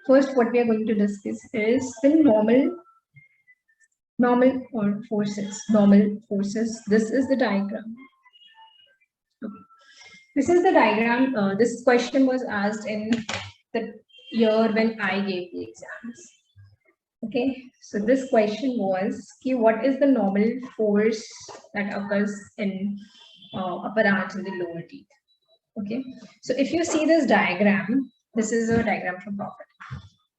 First, what we are going to discuss is the normal or forces. Normal forces. This is the diagram. This is the diagram. This question was asked in the year when I gave the exams. Okay, so this question was, what is the normal force that occurs in upper arch and the lower teeth? Okay, so if you see this diagram, this is a diagram from Profit.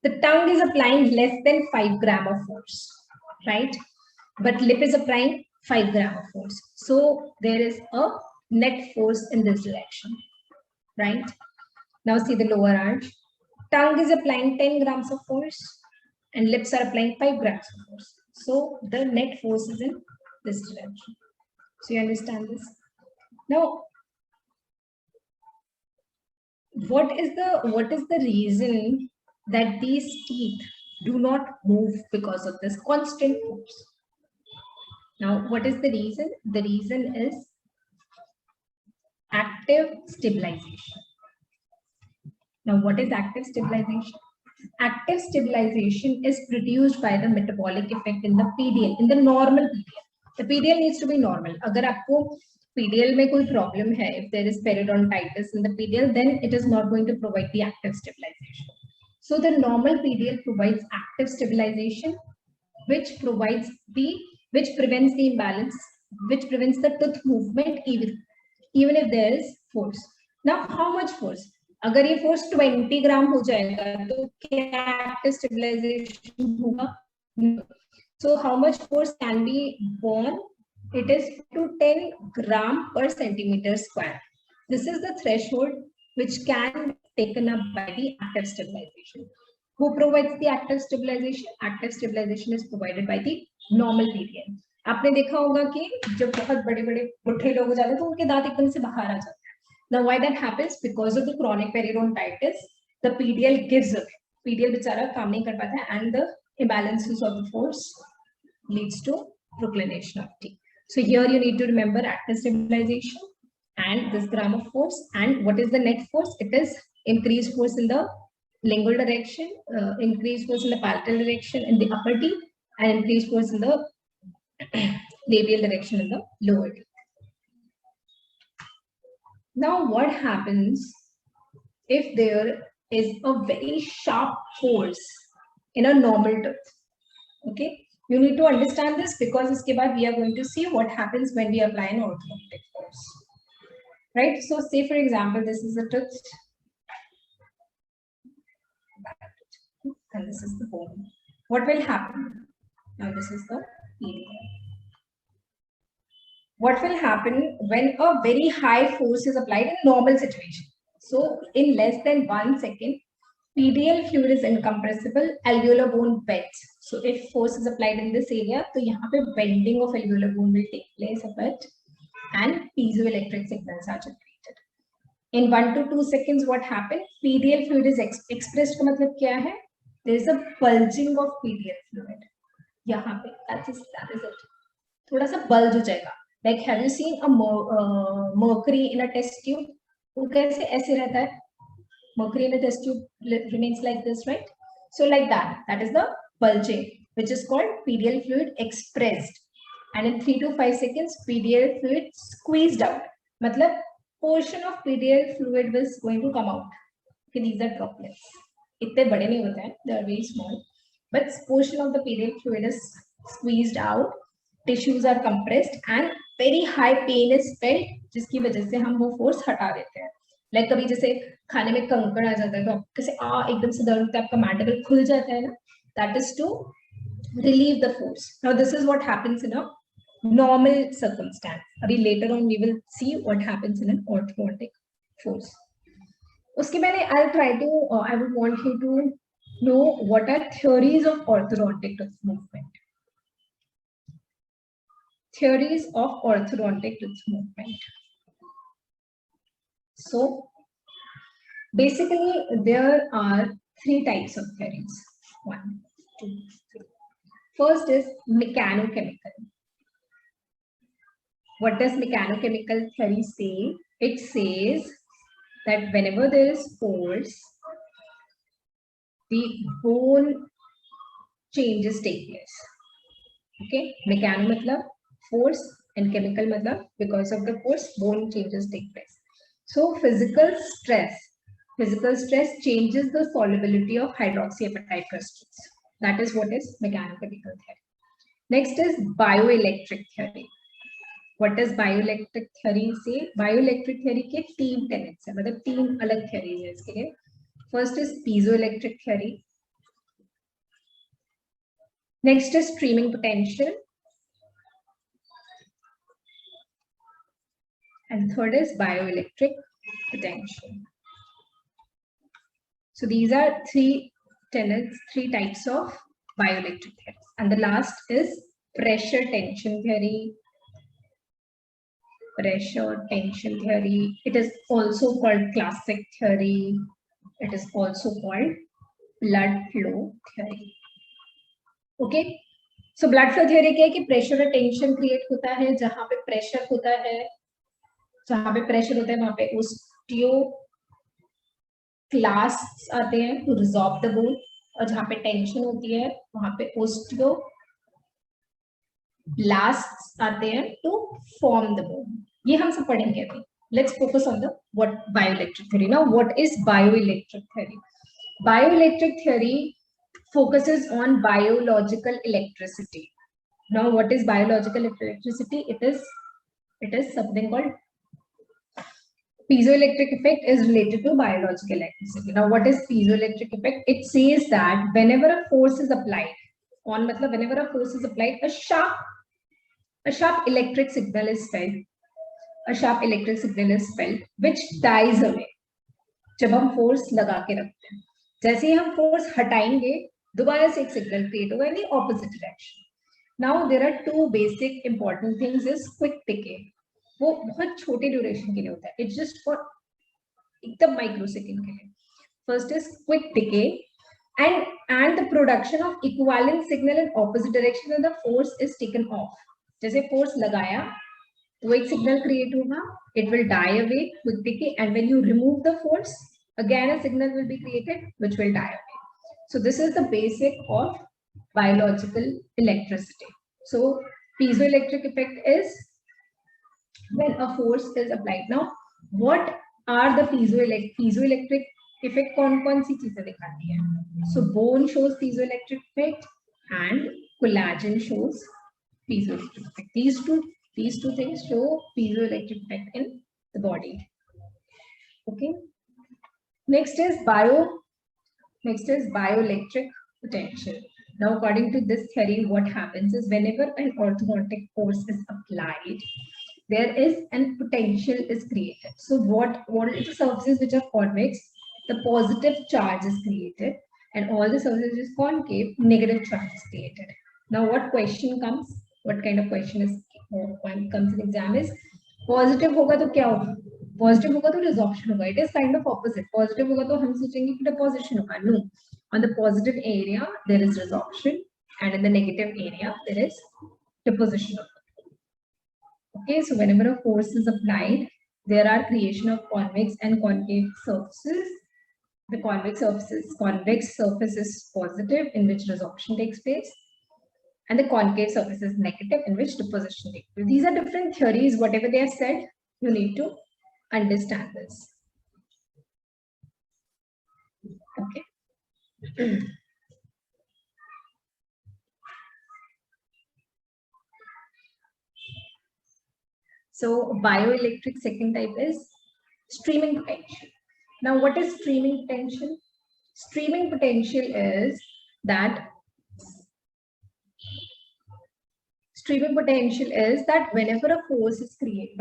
The tongue is applying less than 5 gram of force, right? But lip is applying 5 gram of force. So there is a net force in this direction, right? Now see the lower arch. Tongue is applying 10 grams of force and lips are applying 5 grams of force. So the net force is in this direction. So you understand this? Now, what is the reason that these teeth do not move because of this constant force? Now, what is the reason? The reason is active stabilization. Now, what is active stabilization? Active stabilization is produced by the metabolic effect in the PDL, in the normal PDL. The PDL needs to be normal. अगर आपको PDL में कोई problem है, if there is periodontitis in the PDL, then it is not going to provide the active stabilization. So the normal PDL provides active stabilization, which prevents the imbalance, which prevents the tooth movement even if there is force. Now, how much force? अगर ये force 20 ग्राम हो जाएगा तो क्या active stabilization होगा? So how much force can be borne? It is to 10 gram per centimeter square. This is the threshold which can be taken up by the active stabilization. Who provides the active stabilization? Active stabilization is provided by the normal PDL. आपने देखा होगा कि जब बहुत बड़े-बड़े बुढ़े लोग हो जाते हैं तो उनके दांत एकदम से बाहर आ जाते हैं. Now why that happens? Because of the chronic periodontitis, the PDL gives up. PDL बेचारा काम नहीं कर पाता है and the imbalances of the force leads to proclination of teeth. So here you need to remember active stabilization and this gram of force. And what is the net force? It is increased force in the lingual direction, increased force in the palatal direction in the upper teeth, and increased force in the labial direction in the lower teeth. Now, what happens if there is a very sharp force in a normal tooth? Okay, you need to understand this because iske baad we are going to see what happens when we apply an orthodontic force. Right? So, say for example, this is a tooth, and this is the bone. What will happen? Now, this is the PDL. What will happen when a very high force is applied in normal situation? So, in less than 1 second, PDL fluid is incompressible, alveolar bone bends. So, if force is applied in this area, तो यहाँ पे bending of alveolar bone will take place a bit, and piezoelectric signals are generated. In 1 to 2 seconds, what happened? PDL fluid is expressed का मतलब क्या है? There is a bulging of PDL fluid. यहाँ पे that is it. थोड़ा सा bulge हो जाएगा. Like, have you seen a mercury in a test tube? वो कैसे ऐसे रहता है? Mercury in a test tube remains like this, right? So like that is the bulging, which is called PDL fluid expressed. And in 3 to 5 seconds, PDL fluid squeezed out. मतलब portion of PDL fluid is going to come out. Okay, these are droplets. इतने बड़े नहीं होते हैं, they are very small. But portion of the PDL fluid is squeezed out. Tissues are compressed and very high pain is felt, जिसकी वजह से हम वो force हटा देते हैं. Like कभी जैसे खाने में कंकड़ आ जाता है तो कैसे एकदम से दर्द होता है, आपका mandible खुल जाता है ना, that is to relieve the force. Now this is what happens in a normal circumstance. अभी later on we will see what happens in an orthodontic force. उसके पहले I would want you to know what are theories of orthodontic tooth movement. Theories of orthodontic tooth movement. So basically there are 3 types of theories. 1, 2, 3. First is mechanochemical. What does mechanochemical theory say? It says that whenever there is force, the bone changes take place. Okay, mechano matlab force and chemical matlab because of the force bone changes take place. So physical stress changes the solubility of hydroxyapatite crystals. That is what is mechanochemical theory. Next is bioelectric theory. What does bioelectric theory say? Bioelectric theory के 3 tenets है, मतलब 3 अलग theories है इसके लिए. First is piezoelectric theory. Next is streaming potential. And third is bioelectric potential. So these are 3 tenets, 3 types of bioelectric theories. And the last is pressure tension theory. Pressure tension theory. It is also called classic theory. It is also called blood flow theory. Okay. So blood flow theory क्या है कि pressure और tension create होता है. जहाँ पे pressure होता है, जहाँ पे pressure होता है वहाँ पे osteoclasts आते हैं to resorb the bone, और जहाँ पे tension होती है वहाँ पे osteoblasts आते हैं to form the bone. ये हम सब पढ़ेंगे अभी. Let's focus on the bioelectric theory. Now, what is bioelectric theory? Bioelectric theory focuses on biological electricity. Now, what is biological electricity? It is something called piezoelectric effect is related to biological electricity. Now, what is piezoelectric effect? It says that whenever a force is applied, a sharp electric signal is felt. A sharp electric signal is felt, which dies away. जब हम force लगा के रखते हैं, जैसे ही हम force हटाएंगे, दोबारा से एक signal create होगा in the opposite direction. Now there are 2 basic important things is quick decay. वो बहुत छोटे duration के लिए होता है. It's just for एकदम microsecond के लिए. First is quick decay and the production of equivalent signal in opposite direction when the force is taken off. जैसे force लगाया तो एक signal create होगा, it will die away, quick decay, and when you remove the force, again a signal will be created which will die away. So this is the basic of biological electricity. So piezoelectric effect is when a force is applied. Now, what are the piezoelectric effect? कौन सी चीजें दिखाती है? So bone shows piezoelectric effect and collagen shows piezoelectric effect. These two things show piezoelectric effect in the body. Okay. Next is bioelectric potential. Now, according to this theory, what happens is whenever an orthogontic force is applied, there is an potential is created. So what are the surfaces which are convex? The positive charge is created, and all the surfaces which is concave, negative charge is created. Now, what question comes? What kind of question comes in exam is positive होगा तो क्या होगा? Positive होगा तो resorption होगा. It is kind of opposite. Positive होगा तो हम सोचेंगे कि deposition होगा. No, on the positive area there is resorption, and in the negative area there is deposition. Okay, so whenever a force is applied, there are creation of convex and concave surfaces. The convex surface is positive, in which resorption takes place, and the concave surface is negative, in which deposition takes place. These are different theories. Whatever they have said, you need to understand this. Okay. So bioelectric second type is streaming potential. Now, what is streaming potential? Streaming potential is that whenever a force is created,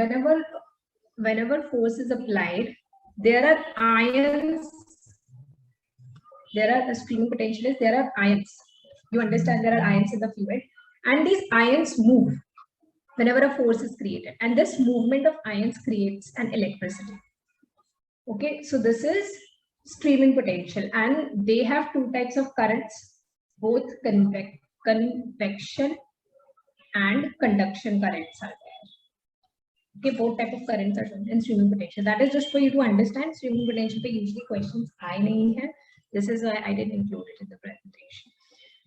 whenever force is applied, there are ions. Streaming potential is there are ions. You understand there are ions in the fluid, and these ions move whenever a force is created, and this movement of ions creates an electricity. Okay, so this is streaming potential, and they have 2 types of currents, both convection and conduction currents are there. Okay, both type of currents are shown in streaming potential. That is just for you to understand. Streaming potential पे usually questions आए नहीं है, This is why I didn't include it in the presentation.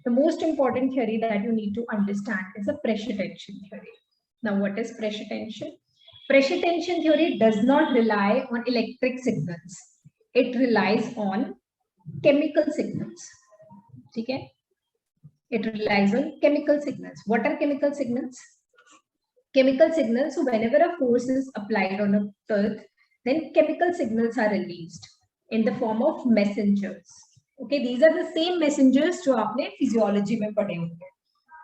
The most important theory that you need to understand is a pressure tension theory. Now, what is pressure tension? Pressure tension theory does not rely on electric signals. It relies on chemical signals. Okay? It relies on chemical signals. What are chemical signals? Chemical signals, so whenever a force is applied on a earth, then chemical signals are released in the form of messengers. Okay, these are the same messengers जो आपने physiology में पढ़े होंगे.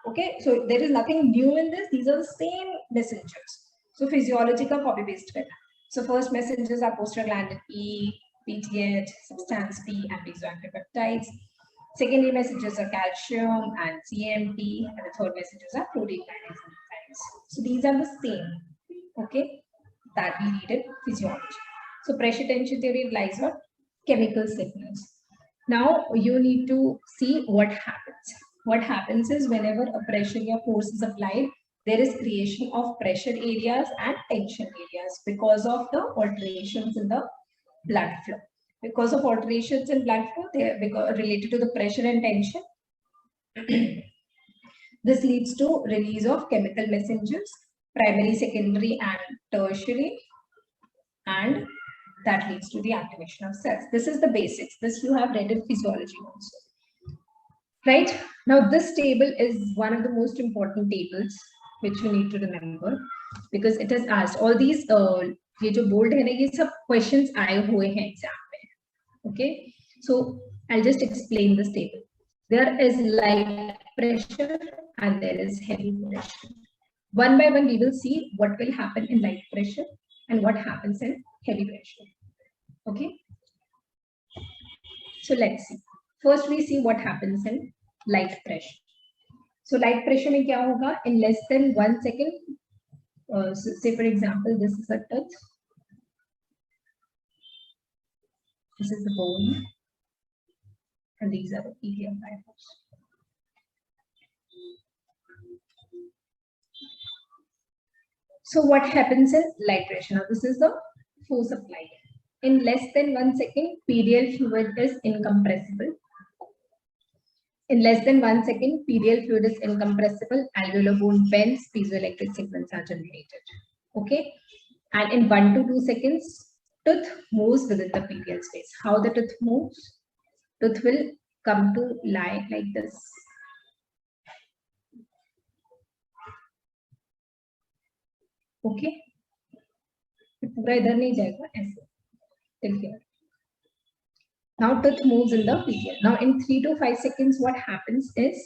Okay, so there is nothing new in this. These are the same messengers. So physiology का copy paste करना. So first messengers are prostaglandin E, PTH, substance P, and vasoactive peptides. Secondary messengers are calcium and CMP, and the third messengers are protein kinase enzymes. So these are the same, okay, that we read in physiology. So pressure tension theory relies on chemical signals. Now you need to see what happens. What happens is whenever a pressure or force is applied, there is creation of pressure areas and tension areas because of the alterations in the blood flow. Because of alterations in blood flow, they are related to the pressure and tension. This leads to release of chemical messengers, primary, secondary, and tertiary, and that leads to the activation of cells. This is the basics. This you have read in physiology also. Right? Now, this table is one of the most important tables which you need to remember because it has asked all these. ये जो bold है ना, ये सब questions आए हुए हैं exam में. Okay, so I'll just explain this table. There is light pressure and there is heavy pressure. One by one, we will see what will happen in light pressure and what happens in heavy pressure. Okay, so let's see. First, we see what happens in light pressure. So light pressure में क्या होगा? In less than 1 second, say for example, this is a touch. This is the bone, and these are the epithelial fibers. So what happens in light pressure? Now this is the force applied. In less than 1 second, pedal fluid is incompressible. In less than 1 second, pedal fluid is incompressible. Alveolar bone bends, piezoelectric signals are generated. Okay, and in 1 to 2 seconds. Tooth moves within the pedal space. How the tooth moves? Tooth will come to lie like this. Okay. पूरा इधर नहीं जाएगा ऐसे. Till here. Now tooth moves in the pedal. Now in 3 to 5 seconds, what happens is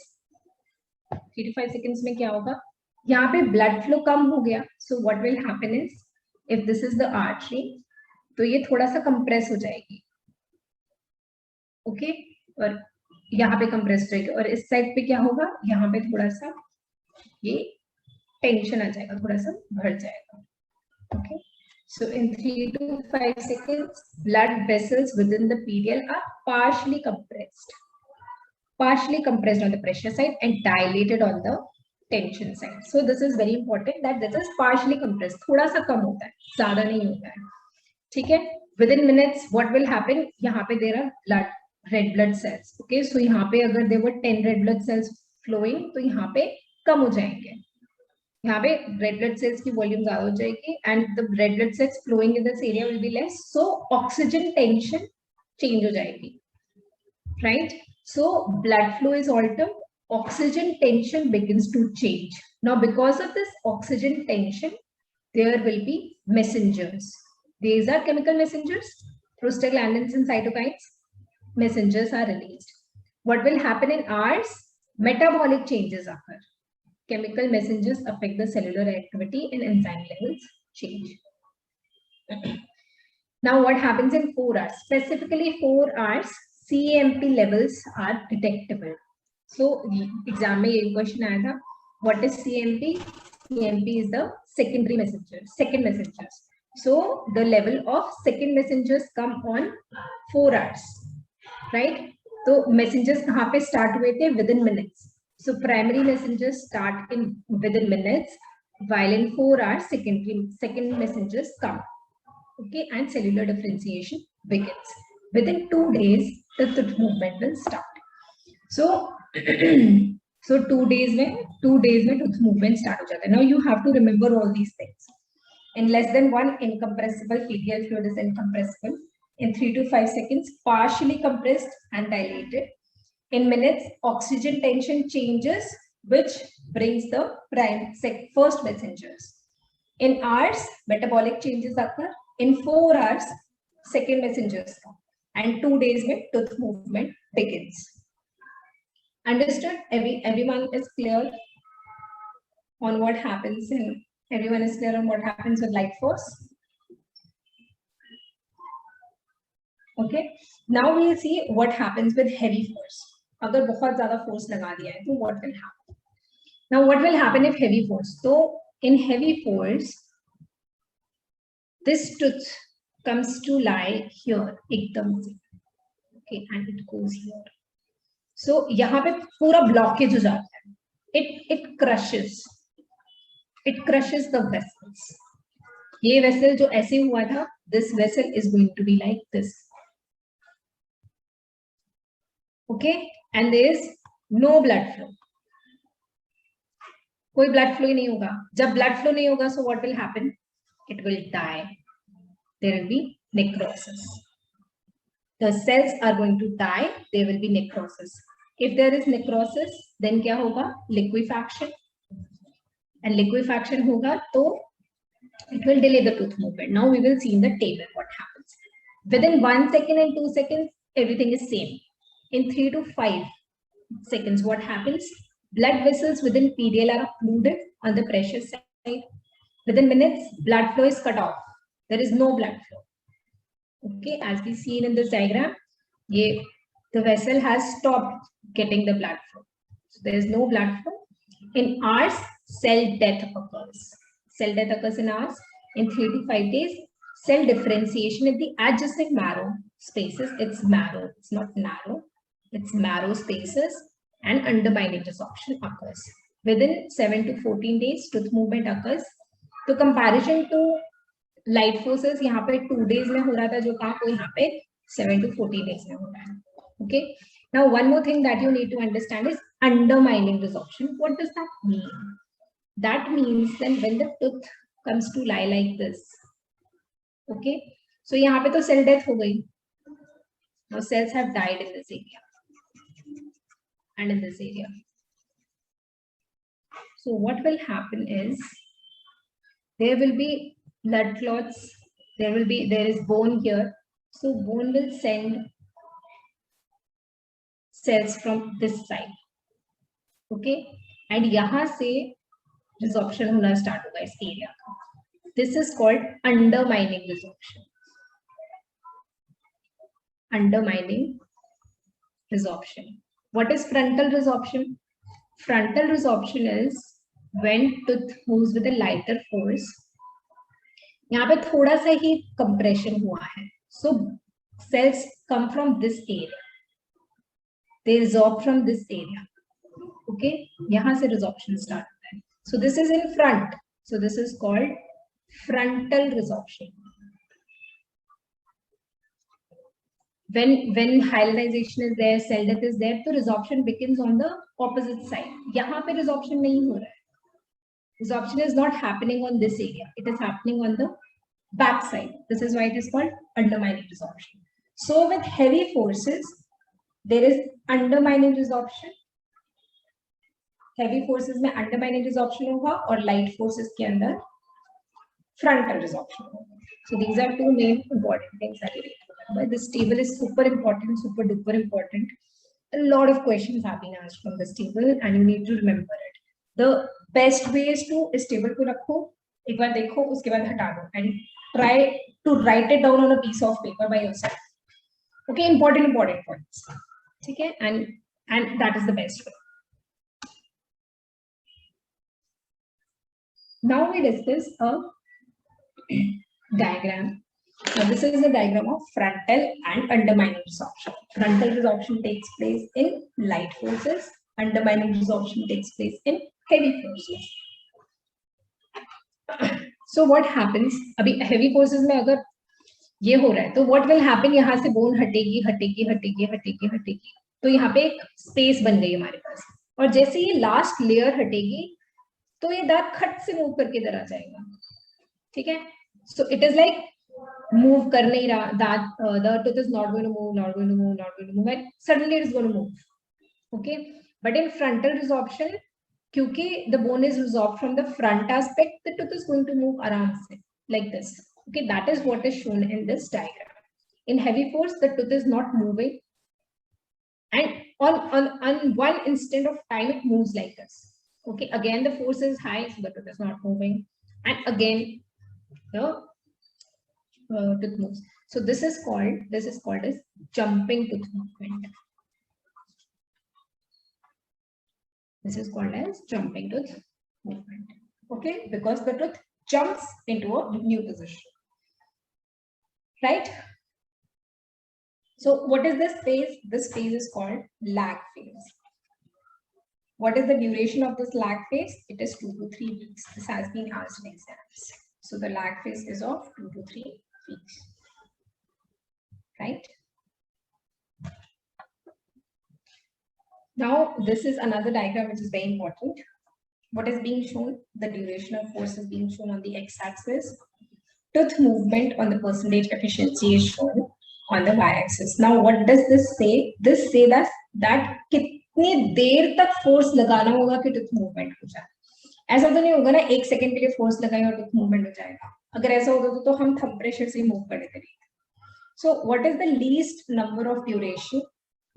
3 to 5 seconds में क्या होगा? यहाँ पे blood flow कम हो गया. So what will happen is, if this is the artery, तो ये थोड़ा सा कंप्रेस हो जाएगी. ओके, और यहाँ पे कंप्रेस हो जाएगी और इस साइड पे क्या होगा? यहाँ पे थोड़ा सा ये टेंशन आ जाएगा, थोड़ा सा बढ़ जाएगा. Okay, so in 3 to 5 seconds, blood vessels within the pedal are partially compressed on the pressure side and dilated on the tension side. So this is very important that this is partially compressed. थोड़ा सा कम होता है, ज्यादा नहीं होता है. ठीक है, within minutes what will happen? यहाँ पे there are red blood cells. Okay, so यहाँ पे अगर there were 10 red blood cells flowing, तो यहाँ पे कम हो जाएंगे. यहाँ पे red blood cells की volume ज्यादा हो जाएगी and the red blood cells flowing in this area will be less. So oxygen tension change हो जाएगी. Right? So blood flow is altered. Oxygen tension begins to change. Now because of this oxygen tension, there will be messengers. These are chemical messengers, prostaglandins and cytokines. Messengers are released. What will happen in hours? Metabolic changes occur. Chemical messengers affect the cellular activity and enzyme levels change. Now what happens in 4 hours? Specifically 4 hours, CMP levels are detectable. So exam में ये question आया था. What is CMP? CMP is the secondary messengers, second messengers. So the level of second messengers come on 4 hours, right? So messengers कहाँ पे start हुए थे? Within minutes. So primary messengers start in within minutes, while in 4 hours second messengers come. Okay, and cellular differentiation begins. within 2 days the tooth movement will start. So so 2 days में tooth movement start हो जाता है. Now you have to remember all these things. In less than 1, incompressible PDL fluid is incompressible. In 3 to 5 seconds, partially compressed and dilated. In minutes, oxygen tension changes, which brings the first messengers. In hours, metabolic changes occur. In 4 hours, second messengers come. And 2 days, में tooth movement begins. Understood? Everyone is clear on what happens in. Everyone is clear on what happens with light force? Okay. Now we'll see what happens with heavy force. अगर बहुत ज़्यादा force लगा दिया है तो what will happen? Now what will happen if heavy force? So in heavy force, this tooth comes to lie here एकदम से. Okay, and it goes here. So यहाँ पे पूरा blockage हो जाता है. It crushes. It crushes the vessels. ये vessel जो ऐसे हुआ था, this vessel is going to be like this. Okay, and there is no blood flow. कोई blood flow ही नहीं होगा. जब blood flow नहीं होगा, so what will happen? It will die. There will be necrosis. The cells are going to die. There will be necrosis. If there is necrosis, then क्या होगा? Liquefaction. And liquefaction hoga, so it will delay the tooth movement. Now we will see in the table what happens. Within 1 second and 2 seconds, everything is same. In 3 to 5 seconds, what happens? Blood vessels within PDL are occluded on the pressure side. Within minutes, blood flow is cut off. There is no blood flow. Okay, as we see in this diagram, the vessel has stopped getting the blood flow. So there is no blood flow. In hours, cell death occurs. Cell death occurs in hours. In 3 to 5 days, cell differentiation in the adjacent marrow spaces. It's marrow, it's not narrow. It's marrow spaces and undermining resorption occurs. Within 7 to 14 days, tooth movement occurs. So comparison to light forces, यहाँ पे 2 days में हो रहा था जो काम, वो यहाँ पे 7 to 14 days में हो रहा है. Okay. Now one more thing that you need to understand is undermining resorption. What does that mean? That means then when the tooth comes to lie like this, okay, so यहाँ पे तो cell death हो गई. Now cells have died in this area and in this area. So what will happen is there will be blood clots. There is bone here. So bone will send cells from this side. Okay, and यहाँ से resorption होना start होगा इस area का. This is called undermining resorption. Undermining resorption. What is frontal resorption? Frontal resorption is when tooth moves with a lighter force. यहाँ पे थोड़ा सा ही compression हुआ है. So cells come from this area. They resorb from this area. Okay, यहाँ से resorption start होता है. So this is in front. So this is called frontal resorption. When hyalinization is there, cell death is there, so resorption begins on the opposite side. यहाँ पे resorption नहीं हो रहा है. Resorption is not happening on this area. It is happening on the back side. This is why it is called undermining resorption. So with heavy forces, there is undermining resorption. Heavy forces में undermining resorption होगा और light forces के अंदर frontal resorption होगा. So these are two main important things that you need to remember. This table is super important, super duper important. A lot of questions have been asked from this table and you need to remember it. The best way is to इस table को रखो, एक बार देखो, उसके बाद हटा दो and try to write it down on a piece of paper by yourself. Okay, important points. ठीक है, and that is the best way. Now we discuss a diagram. Now this is a diagram of frontal and undermining resorption. Frontal resorption takes place in light forces. Undermining resorption takes place in heavy forces. So what happens? अभी heavy forces में अगर ये हो रहा है, तो what will happen, यहाँ से बोन हटेगी हटेगी हटेगी हटेगी हटेगी, तो यहाँ पे एक स्पेस बन गई हमारे पास, और जैसे ये लास्ट लेयर हटेगी तो ये दांत खट से मूव करके इधर आ जाएगा, ठीक है। So it is like move कर नहीं रहा दांत, the tooth is not going to move, not going to move, not going to move, and suddenly it is going to move, okay. But in frontal resorption, क्योंकि the bone is resorbed from the front aspect, the tooth is going to move आराम से like this, okay, that is what is shown in this diagram. In heavy force, the tooth is not moving, and on one instant of time it moves like this, okay. Again the force is high, so the tooth is not moving, and again the tooth moves. So this is called as jumping tooth movement. This is called as jumping tooth movement, okay, because the tooth jumps into a new position, right? So what is this phase? This phase is called lag phase. What is the duration of this lag phase? It is 2 to 3 weeks. This has been asked in exams. So the lag phase is of 2 to 3 weeks, right? Now this is another diagram which is very important. What is being shown? The duration of force is being shown on the x-axis. Tooth movement on the percentage efficiency is shown on the y-axis. Now what does this say? This say that कितनी देर तक force लगाना होगा कि tooth movement हो जाए. ऐसा तो नहीं होगा ना 1 सेकंड के लिए फोर्स लगाए और टूथ मूवमेंट हो जाएगा. अगर ऐसा होता तो हम थंब प्रेशर से मूव कर देते. So what is the least number of duration?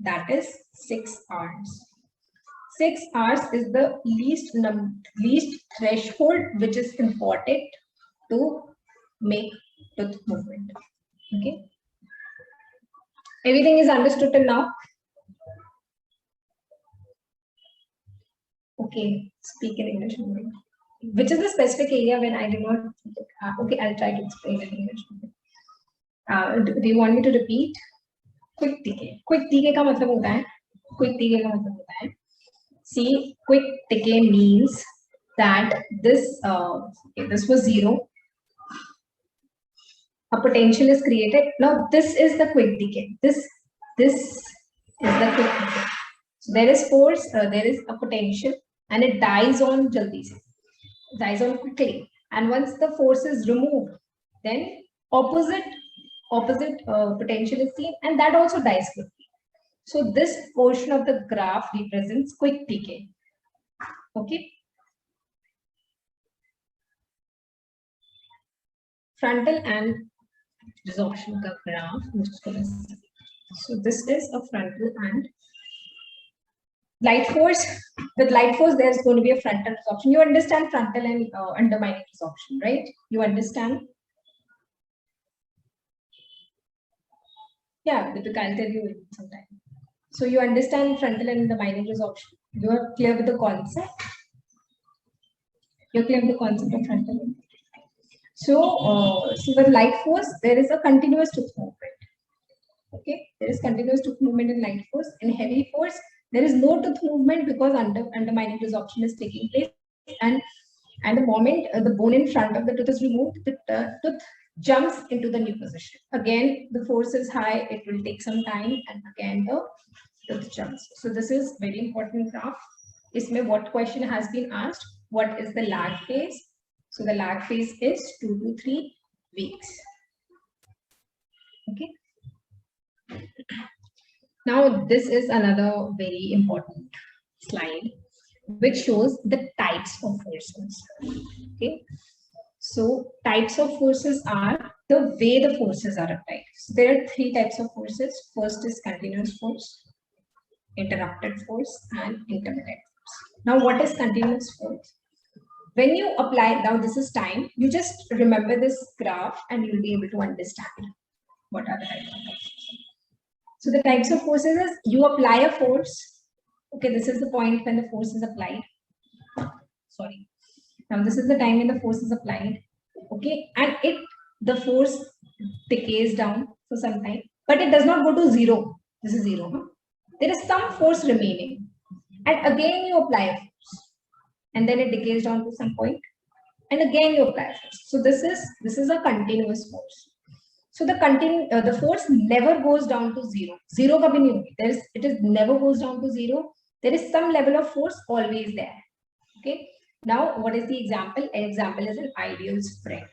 That is 6 hours. 6 hours is the least threshold which is important to make tooth movement. Okay. Everything is understood till now? Okay. Speak in English. Which is the specific area when I did not? Okay, I'll try to explain in English. Do you want me to repeat? Quick decay. Quick decay का मतलब होता है. Quick decay का मतलब होता है. See, quick decay means that this this was 0. A potential is created. Now this is the quick decay. This is the quick decay. So there is force, there is a potential, and it dies on jaldi se, dies on quickly. And once the force is removed, then opposite potential is seen, and that also dies quickly. So this portion of the graph represents quick decay. Okay. Frontal and resorption का graph. So this is a frontal and light force. With light force, there's going to be a frontal resorption. You understand frontal and undermining resorption, right? You understand? Yeah, Deepika, I'll tell you sometime. So you understand frontal and undermining resorption. You are clear with the concept? You're clear with the concept of frontal. So with light force, there is a continuous tooth movement. Okay, there is continuous tooth movement in light force. In heavy force, there is no tooth movement because undermining resorption is taking place, and the moment the bone in front of the tooth is removed, the tooth jumps into the new position. Again, the force is high, it will take some time, and again the tooth jumps. So this is very important graph. Isme what question has been asked? What is the lag phase? So the lag phase is 2 to 3 weeks. Okay. Now this is another very important slide which shows the types of forces. Okay. So types of forces are the way the forces are applied. So there are 3 types of forces. First is continuous force, interrupted force, and intermittent force. Now what is continuous force? When you apply, now this is time, you just remember this graph and you'll be able to understand what are the types of forces. So the types of forces is you apply a force. Okay, this is the point when the force is applied. Sorry. Now this is the time when the force is applied. Okay, and the force decays down for some time, but it does not go to 0. This is 0. Huh? There is some force remaining, and again you apply a force, and then it decays down to some point, and again you apply a force. So this is a continuous force. So the force never goes down to zero. Zero kabhi nahi hogi. It is never goes down to zero. There is some level of force always there. Okay. Now, what is the example? An example is an ideal spring.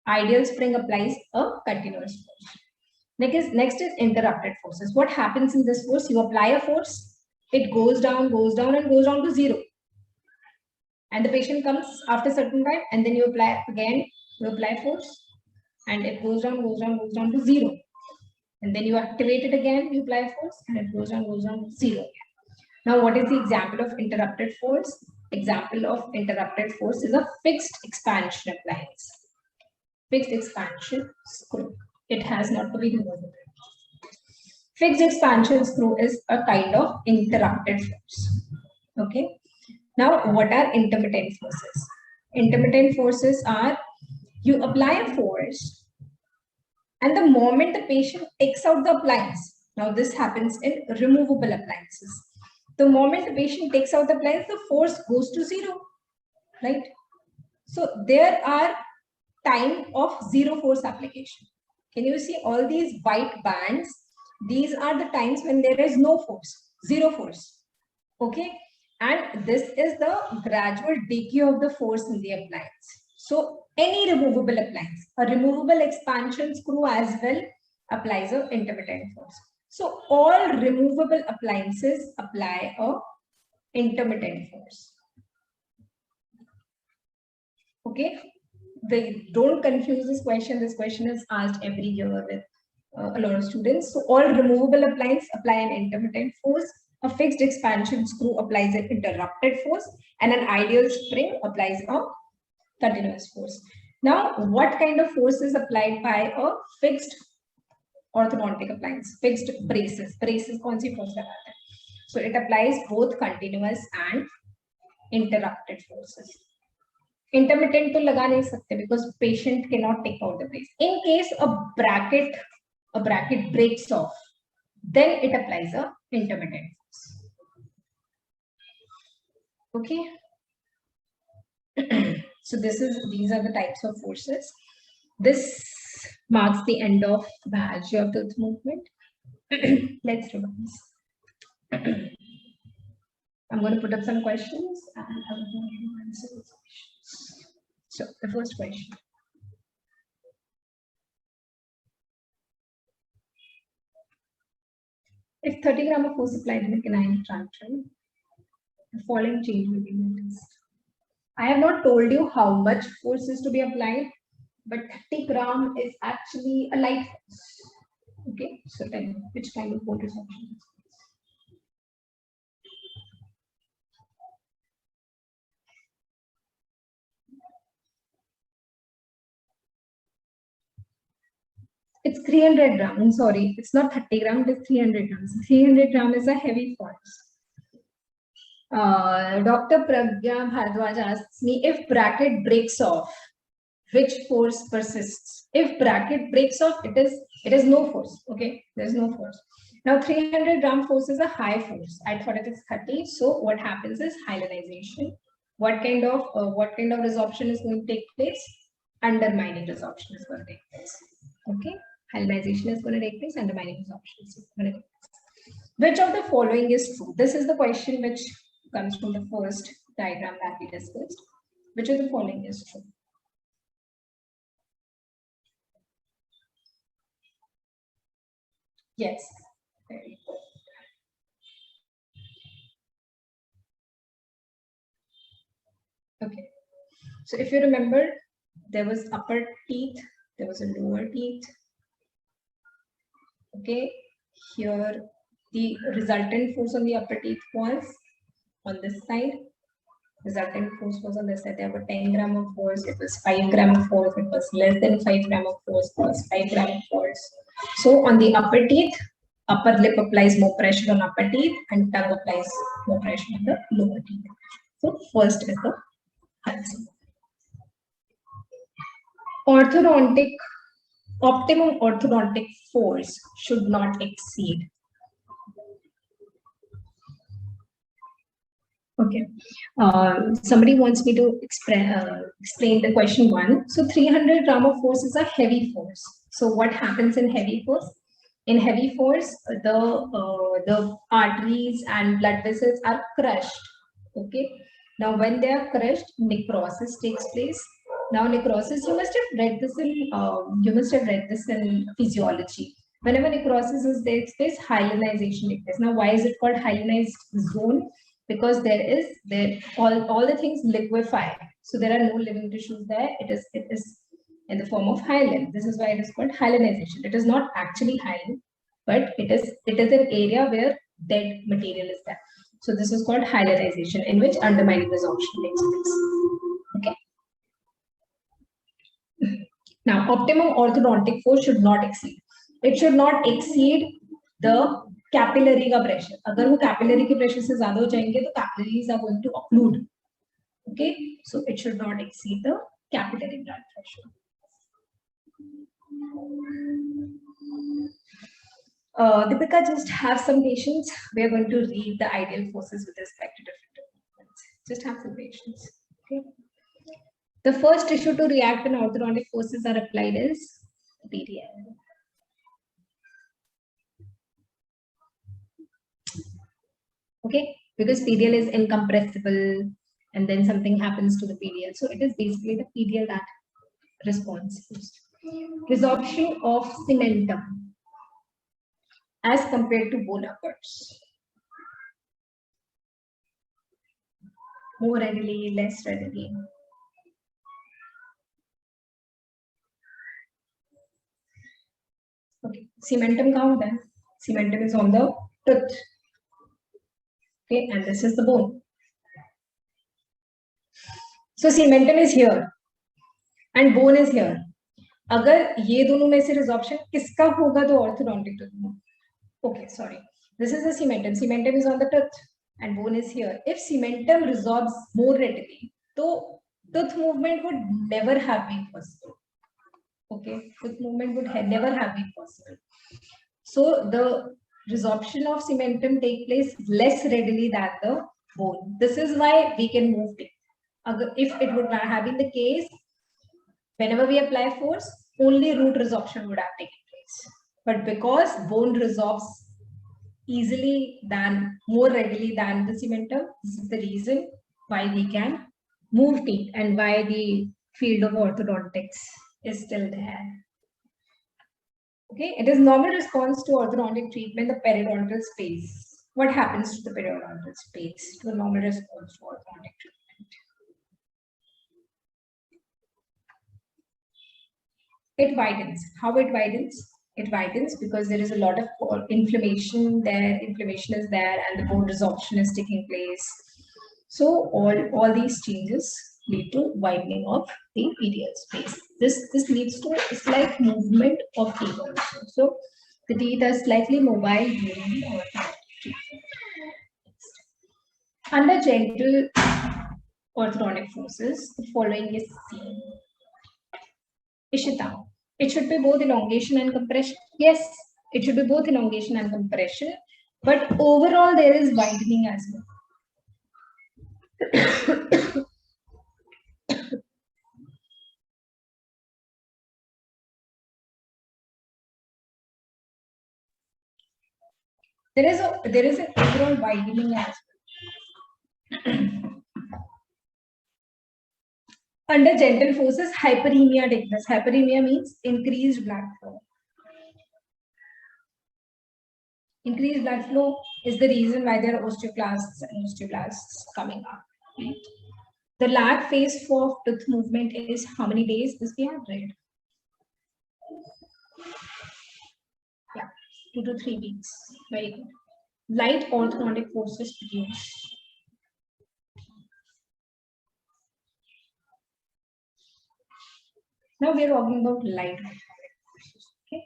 Ideal spring applies a continuous force. Next is interrupted forces. What happens in this force? You apply a force, it goes down, and goes down to zero. And the patient comes after a certain time, and then you apply again, you apply force, and it goes down to zero. And then you activate it again, you apply force, and it goes down to zero again. Now, what is the example of interrupted force? Example of interrupted force is a fixed expansion appliance. Fixed expansion screw. It has not to be removable. Fixed expansion screw is a kind of interrupted force. Okay. Now, what are intermittent forces? Intermittent forces are you apply a force, and the moment the patient takes out the appliance, now this happens in removable appliances. The moment the patient takes out the appliance, the force goes to zero, right? So there are time of zero force application. Can you see all these white bands? These are the times when there is no force, zero force. Okay. And this is the gradual decay of the force in the appliance. So any removable appliance, a removable expansion screw as well applies an intermittent force. So all removable appliances apply a intermittent force. Okay. Don't confuse this question. This question is asked every year with a lot of students. So all removable appliances apply an intermittent force. A fixed expansion screw applies an interrupted force, and an ideal spring applies a continuous force. Now, what kind of force is applied by a fixed orthodontic appliance? Fixed braces. Braces kaun si force lagata hai? So it applies both continuous and interrupted forces. Intermittent to laga nahi sakte because patient cannot take out the brace. In case a bracket breaks off, then it applies a intermittent force. Okay. So these are the types of forces. This marks the end of biology of tooth movement. Let's revise. I'm going to put up some questions and I'm going to answer those questions. So the first question. If 30 grams of force applied in a canine truncheon, the following change will be noticed. I have not told you how much force is to be applied, but 30 grams is actually a light force. Okay, so tell me which kind of force resorption is. It's 300 grams. I'm sorry, it's not 30 grams, it's 300 grams. 300 grams is a heavy force. Dr. Pragya Bhardwaj asks me, if bracket breaks off, which force persists? If bracket breaks off, it is no force. Okay, there's no force. Now 300 gram force is a high force. I thought it is 30. So what happens is hyalinization. What kind of resorption is going to take place? Undermining resorption is going to take place. Okay, hyalinization is going to take place. Undermining resorption is going to take place. Which of the following is true? This is the question which comes from the first diagram that we discussed. Which of the following is true? Yes, very good. Okay, so if you remember, there was upper teeth, there was a lower teeth. Okay, here the resultant force on the upper teeth was on this side. Resultant force was on this side. There were 10 grams of force, it was 5 grams of force, it was less than 5 grams of force, it was 5 grams of force. So on the upper teeth, upper lip applies more pressure on upper teeth and tongue applies more pressure on the lower teeth. So first is the answer. Optimum orthodontic force should not exceed. Okay. Somebody wants me to explain the question one. So 300 grams of force is a heavy force. So what happens in heavy force? In heavy force, the arteries and blood vessels are crushed. Okay. Now, when they are crushed, necrosis takes place. Now, necrosis, you must have read this in physiology. Whenever necrosis is takes place, hyalinization takes place. Now, why is it called hyalinized zone? Because all the things liquefy. So there are no living tissues there. It is in the form of hyaline. This is why it is called hyalinization. It is not actually hyaline, but it is an area where dead material is there. So this is called hyalinization, in which undermining resorption takes place. Okay. Now, optimum orthodontic force should not exceed. It should not exceed the capillary का pressure. अगर वो capillary के pressure से ज़्यादा हो जाएंगे तो capillaries are going to occlude. Okay, so it should not exceed the capillary blood pressure. Deepika, just have some patience. We are going to read the ideal forces with respect to different movements. Just have some patience. Okay. The first tissue to react when orthodontic forces are applied is PDL. Okay, because PDL is incompressible and then something happens to the PDL. So it is basically the PDL that responds first. Resorption of cementum as compared to bone occurs. More readily, less readily. Okay, cementum count then. Cementum is on the tooth. Okay, and this is the bone. So cementum is here and bone is here. अगर ये दोनों में से resorption किसका होगा तो orthodontic tooth में. Okay, sorry. This is the cementum. Cementum is on the tooth and bone is here. If cementum resorbs more readily, so tooth movement would never have been possible. Okay, tooth movement would never have been possible. So the resorption of cementum take place less readily than the bone. This is why we can move it. If it would not have been the case, whenever we apply force, only root resorption would have taken place. But because bone resorbs easily more readily than the cementum, this is the reason why we can move teeth and why the field of orthodontics is still there. Okay, it is normal response to orthodontic treatment, the periodontal space. What happens to the periodontal space to a normal response to orthodontic treatment? It widens. How it widens? It widens because there is a lot of inflammation there. Inflammation is there, and the bone resorption is taking place. So all these changes lead to widening of the PDL space. This leads to a slight movement of teeth also. So the teeth are slightly mobile during the orthodontic treatment. Under gentle orthodontic forces, the following is seen. Ishita, it should be both elongation and compression. Yes, it should be both elongation and compression, but overall there is widening as well. there is an overall widening as well. Under gentle forces, hyperemia takes place. Hyperemia means increased blood flow. Increased blood flow is the reason why there are osteoclasts and osteoblasts coming up. Right? The lag phase for tooth movement is how many days? This we have read. Yeah, 2 to 3 weeks. Very good. Light orthodontic forces produced. Now we are talking about light orthodontic forces. Okay.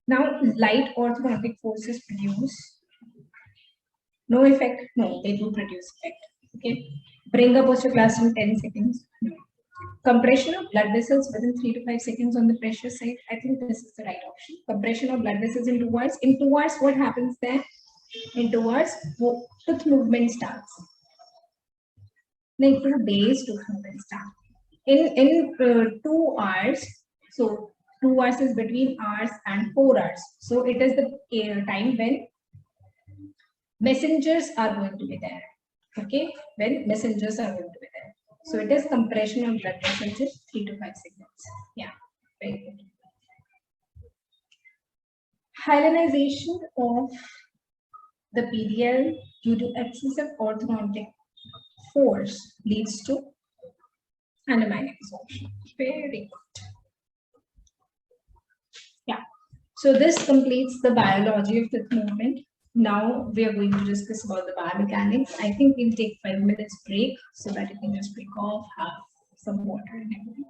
Now light orthodontic forces produce no effect. No, they do produce effect. Okay. Bring up osteoclast in 10 seconds. No. Compression of blood vessels within 3 to 5 seconds on the pressure side. I think this is the right option. Compression of blood vessels in 2 hours. In 2 hours, what happens there? In 2 hours, tooth movement starts. In 2 days, tooth movement starts. in 2 hours. So 2 hours is between hours and 4 hours. So it is the time when messengers are going to be there. Okay, when messengers are going to be there. So it is compression of blood vessels in 3 to 5 seconds. Yeah, very good. Hyalinization of the PDL due to excessive orthodontic force leads to undermining absorption. Very good. Yeah. So this completes the biology of the movement. Now we are going to discuss about the biomechanics. I think we'll take 5 minutes break so that you can just break off, have some water and everything.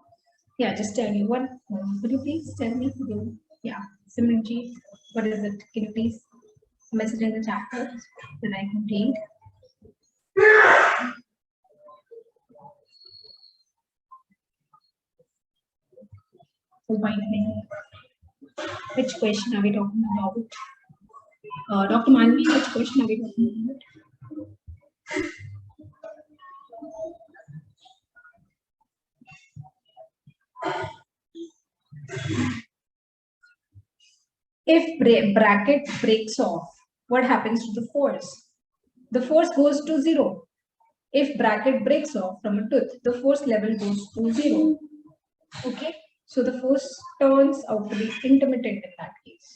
Yeah, just tell me what. Could you please tell me? Yeah, Simranji, what is it? Can you please message in the chat box that I can read? Which question are we talking about? Dr. Manvi, which question are we talking about? If bracket breaks off, what happens to the force? The force goes to 0. If bracket breaks off from a tooth, the force level goes to 0. Okay, so the force turns out to be intermittent in that case.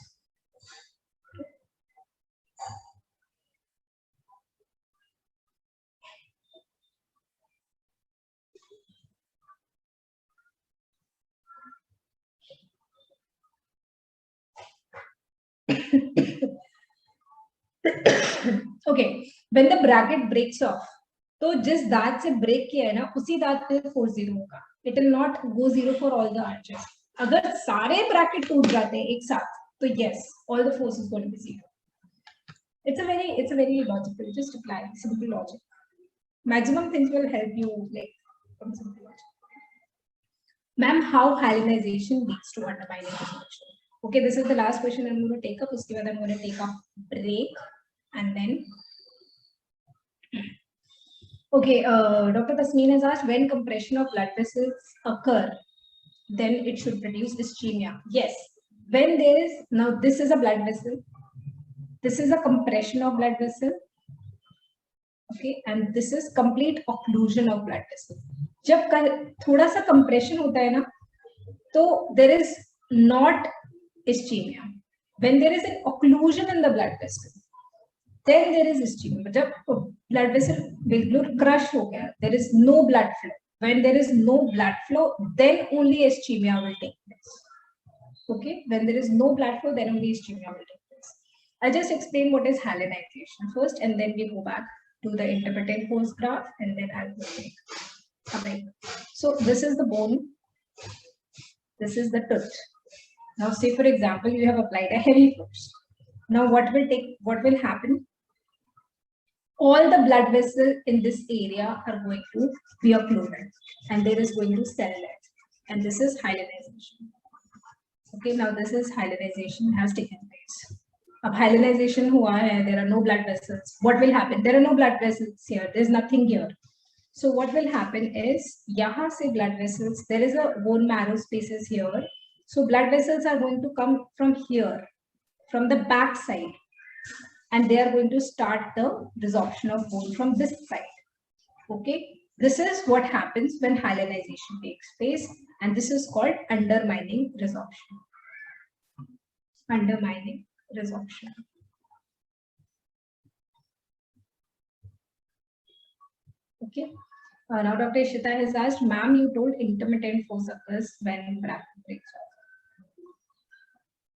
Okay, when the bracket breaks off, तो जिस दांत से break किया है ना उसी दांत पे फोर्स 0 होगा. It will not go 0 for all the arches. अगर सारे ब्रैकेट टूट जाते हैं एक साथ तो yes, all the force is going to be 0. It's a very logical, just apply simple logic. Maximum things will help you like from simple logic. Ma'am, how hyalinization leads to undermining absorption? Okay, this is the last question I'm going to take up. Uske baad I'm going to take a break and then. Okay, Dr. Tasmeen has asked, when compression of blood vessels occur, then it should produce ischemia. Yes, when there is, now this is a blood vessel, this is a compression of blood vessel, okay, and this is complete occlusion of blood vessel. जब थोड़ा सा compression होता है ना, तो there is not ischemia. When there is an occlusion in the blood vessel, then there is ischemia. जब blood vessel बिल्कुल crush हो गया, there is no blood flow. When there is no blood flow, then only ischemia will take place. Okay, when there is no blood flow, then only ischemia will take place. I just explain what is hyalinization first, and then we go back to the intermittent force graph, and then I'll take. Okay. So this is the bone. This is the tooth. Now, say for example, you have applied a heavy force. Now, what will happen? All the blood vessels in this area are going to be occluded, and there is going to cell death, and this is hyalinization. Okay, now this is hyalinization has taken place. Ab hyalinization hua hai, there are no blood vessels. What will happen? There are no blood vessels here. There is nothing here. So what will happen is, yahan se blood vessels, there is a bone marrow spaces here. So blood vessels are going to come from here, from the back side, and they are going to start the resorption of bone from this side. Okay, this is what happens when hyalinization takes place, and this is called undermining resorption. Undermining resorption. Okay. Now Dr. Ishita has asked, ma'am, you told intermittent force occurs when bracket breaks off,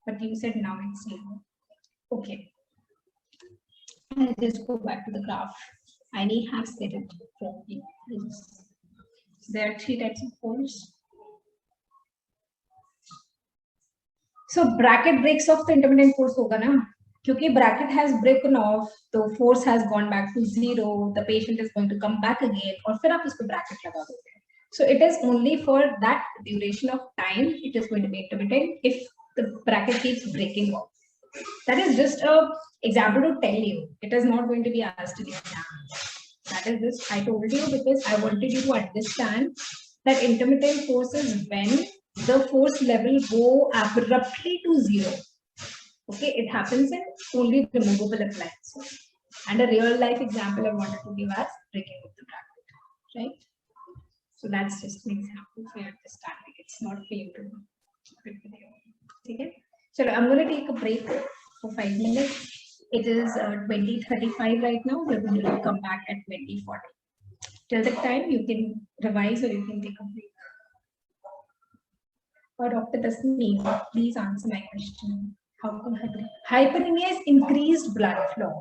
but you said now it's zero. Okay. I'll just go back to the graph. I may have said it properly. There are 3 types of force. So bracket breaks off the intermittent force hoga na? Because bracket has broken off, the force has gone back to 0, the patient is going to come back again, or फिर आप उसको bracket लगा दोगे. So it is only for that duration of time, it is going to be intermittent if the bracket keeps breaking off. That is just an example to tell you. It is not going to be asked in the exam. That is just, I told you because I wanted you to understand that intermittent force is when the force level go abruptly to zero. Okay, it happens in only removable appliances. And a real life example I wanted to give as breaking of the bracket, right? So that's just an example for your understanding. It's not for you to keep it with you. Okay? So I'm going to take a break for 5 minutes. It is 20:35 right now. We're going to come back at 20:40. Till that time, you can revise or you can take a break. Or Dr. Tasneem, please answer my question. How come hyperemia is increased blood flow?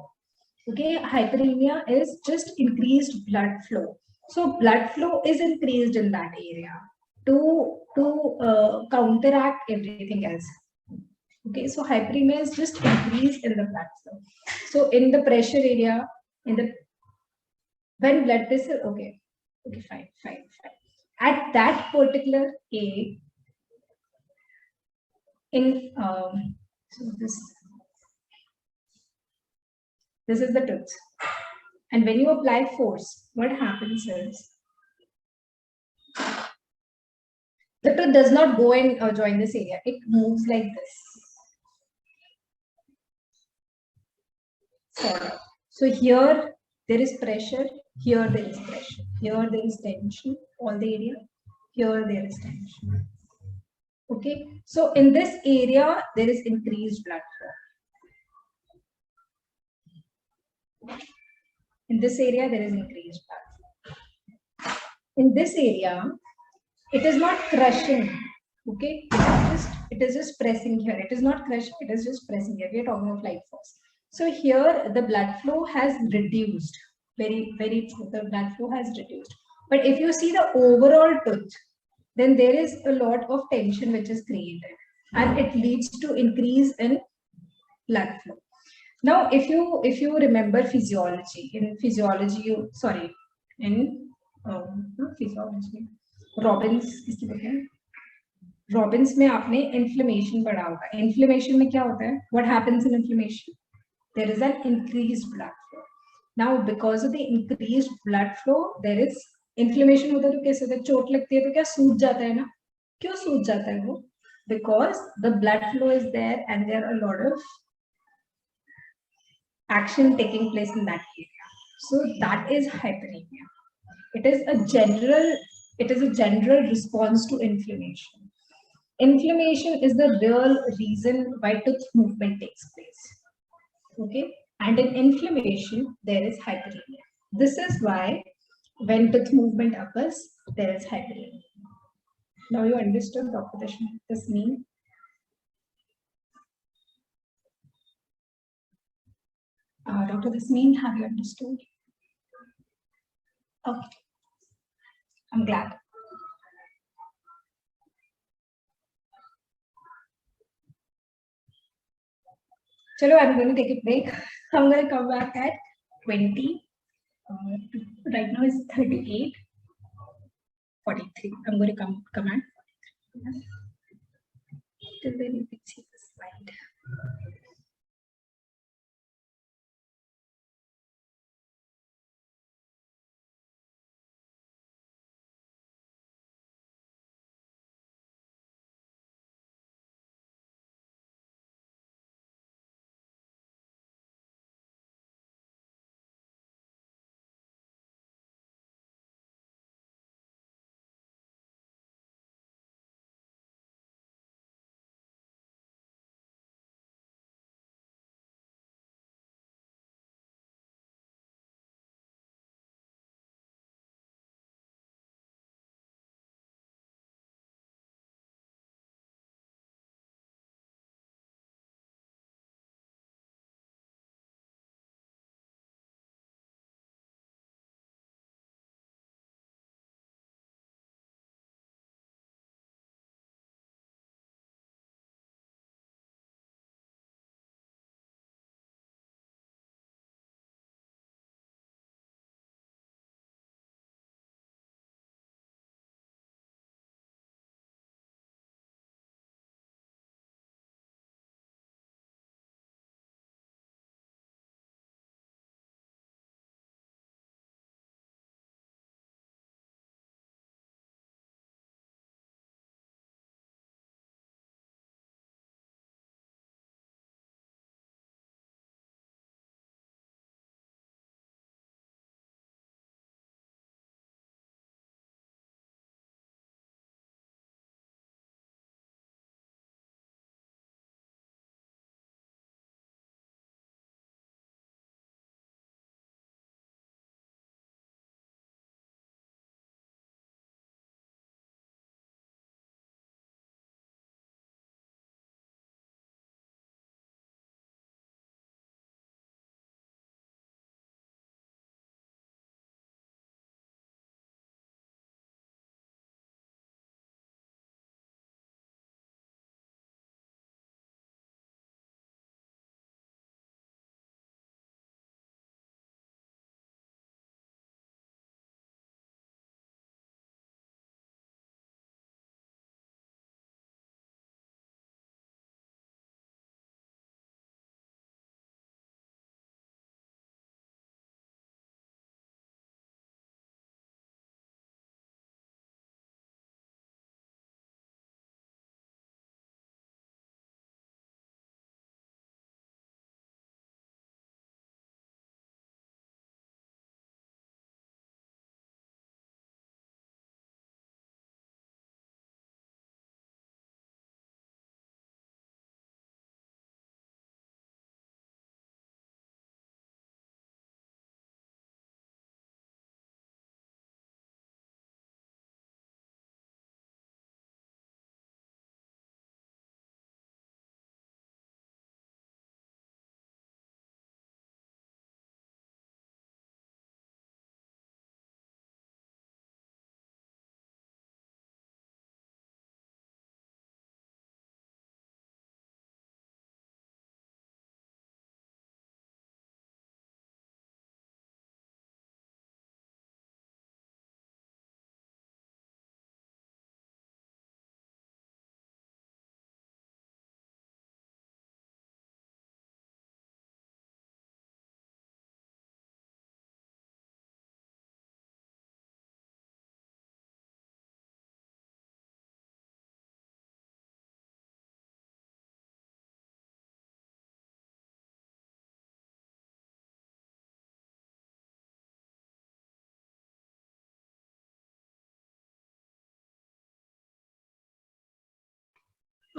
Okay, hyperemia is just increased blood flow. So blood flow is increased in that area to counteract everything else. Okay, so hyperemia is just increase in the blood flow. So in the pressure area, in the when blood vessel, okay, fine. At that particular age, in so this is the tooth, and when you apply force, what happens is the tooth does not go and join this area; it moves like this. Sort of. So here there is pressure, here there is pressure, here there is tension, all the area, here there is tension. Okay, so in this area there is increased blood flow. In this area there is increased blood flow. In this area, it is not crushing. Okay, it is just pressing here. It is not crushing, it is just pressing here. We are talking of light force. So here the blood flow has reduced. The blood flow has reduced. But if you see the overall tooth, then there is a lot of tension which is created, and it leads to increase in blood flow. Now, if you remember physiology, in physiology, Robins में आपने inflammation पढ़ा होगा. Inflammation में क्या होता है? What happens in inflammation? There is an increased blood flow. Now, because of the increased blood flow, there is inflammation होता है तो कैसे होता है? चोट लगती है तो क्या सूज जाता है ना? क्यों सूज जाता है वो? Because the blood flow is there and there are a lot of action taking place in that area. So that is hyperemia. It is a general response to inflammation. Inflammation is the real reason why tooth movement takes place. Okay, and in inflammation there is hyperemia. This is why when tooth movement occurs, there is hyperemia. Now you understood, Dr. Tasneem? Dr. Tasneem, have you understood? Okay, I'm glad. Chalo, I'm going to take a break. I'm going to come back at 20. Right now is 38. 43. I'm going to come at. Till then you can see the slide.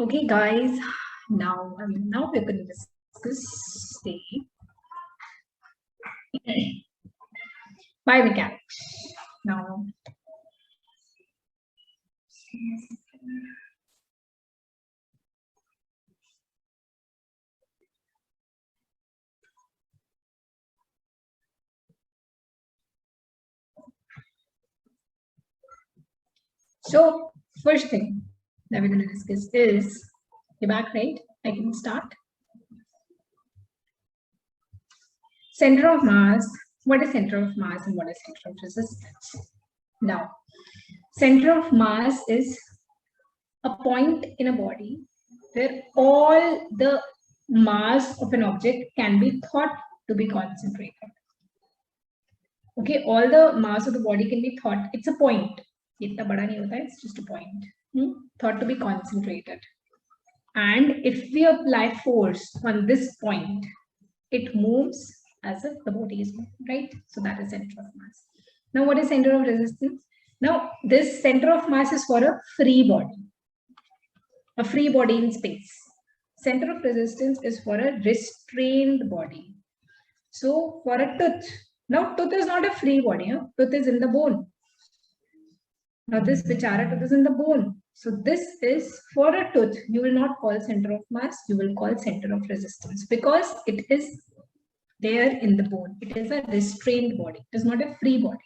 Okay, guys. Now we're going to discuss the biomechanics. Now, so first thing that we're going to discuss is, you're back, right? I can start. Center of mass. What is center of mass and what is center of resistance? Now, center of mass is a point in a body where all the mass of an object can be thought to be concentrated. Okay, all the mass of the body can be thought, it's a point. It's just a point. Thought to be concentrated. And if we apply force on this point, it moves as if the body is moving, right? So that is center of mass. Now, what is center of resistance? Now, this center of mass is for a free body in space. Center of resistance is for a restrained body. So for a tooth, now tooth is not a free body, huh? Tooth is in the bone. Now this bichara tooth is in the bone. So this is for a tooth, you will not call center of mass, you will call center of resistance, because it is there in the bone. It is a restrained body. It is not a free body.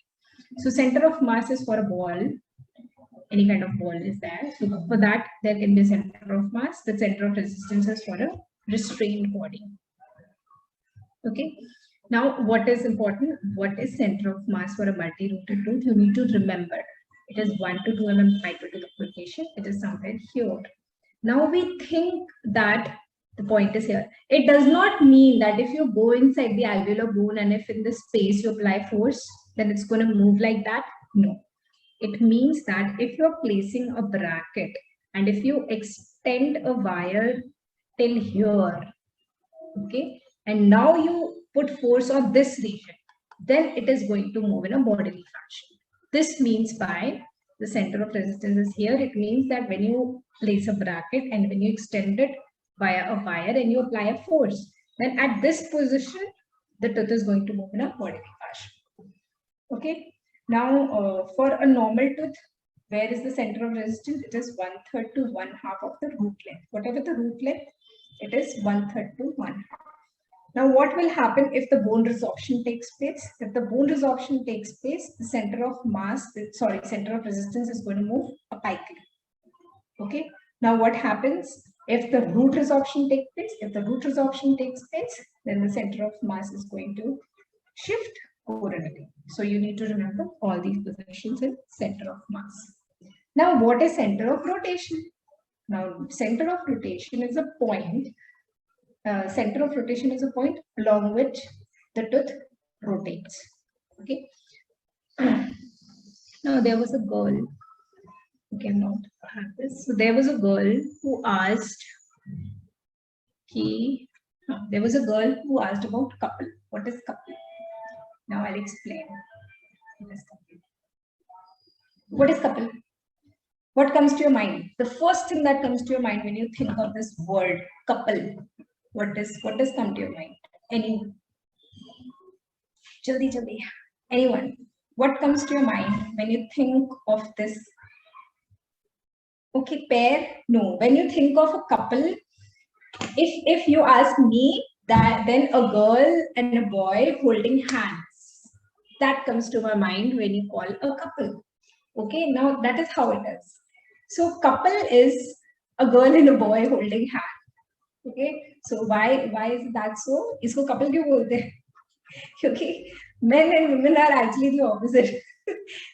So center of mass is for a ball. Any kind of ball is there. So for that, there can be a center of mass. The center of resistance is for a restrained body. Okay. Now, what is important? What is center of mass for a multi-rooted tooth? You need to remember. It is 1 to 2 mm fiber to the location. It is somewhere here. Now we think that the point is here. It does not mean that if you go inside the alveolar bone and if in this space you apply force, then it's going to move like that. No. It means that if you're placing a bracket and if you extend a wire till here, okay, and now you put force on this region, then it is going to move in a bodily fashion. This means by the center of resistance is here. It means that when you place a bracket and when you extend it via a wire and you apply a force, then at this position, the tooth is going to move in a bodily fashion. Okay. Now, for a normal tooth, where is the center of resistance? It is 1/3 to 1/2 of the root length. Whatever the root length, it is 1/3 to 1/2. Now, what will happen if the bone resorption takes place? If the bone resorption takes place, the center of mass, center of resistance is going to move apically. Okay. Now, what happens if the root resorption takes place? If the root resorption takes place, then the center of mass is going to shift coronally. So you need to remember all these positions in center of mass. Now, what is center of rotation? Now, center of rotation is a point. Center of rotation is a point along which the tooth rotates. Okay. Now, there was a girl. Okay, I'm not have this. So there was a girl who asked. There was a girl who asked about couple. What is couple? Now I'll explain. What is couple? What comes to your mind? The first thing that comes to your mind when you think of this word couple, what does come to your mind? Anyone? Jaldi. Anyone? What comes to your mind when you think of this? Okay, pair? No. When you think of a couple, if you ask me, that then a girl and a boy holding hands, that comes to my mind when you call a couple. Okay, now that is how it is. So couple is a girl and a boy holding hands. Okay, so why is that so? Isko couple kyun bolte hain? Okay, men and women are actually the opposite.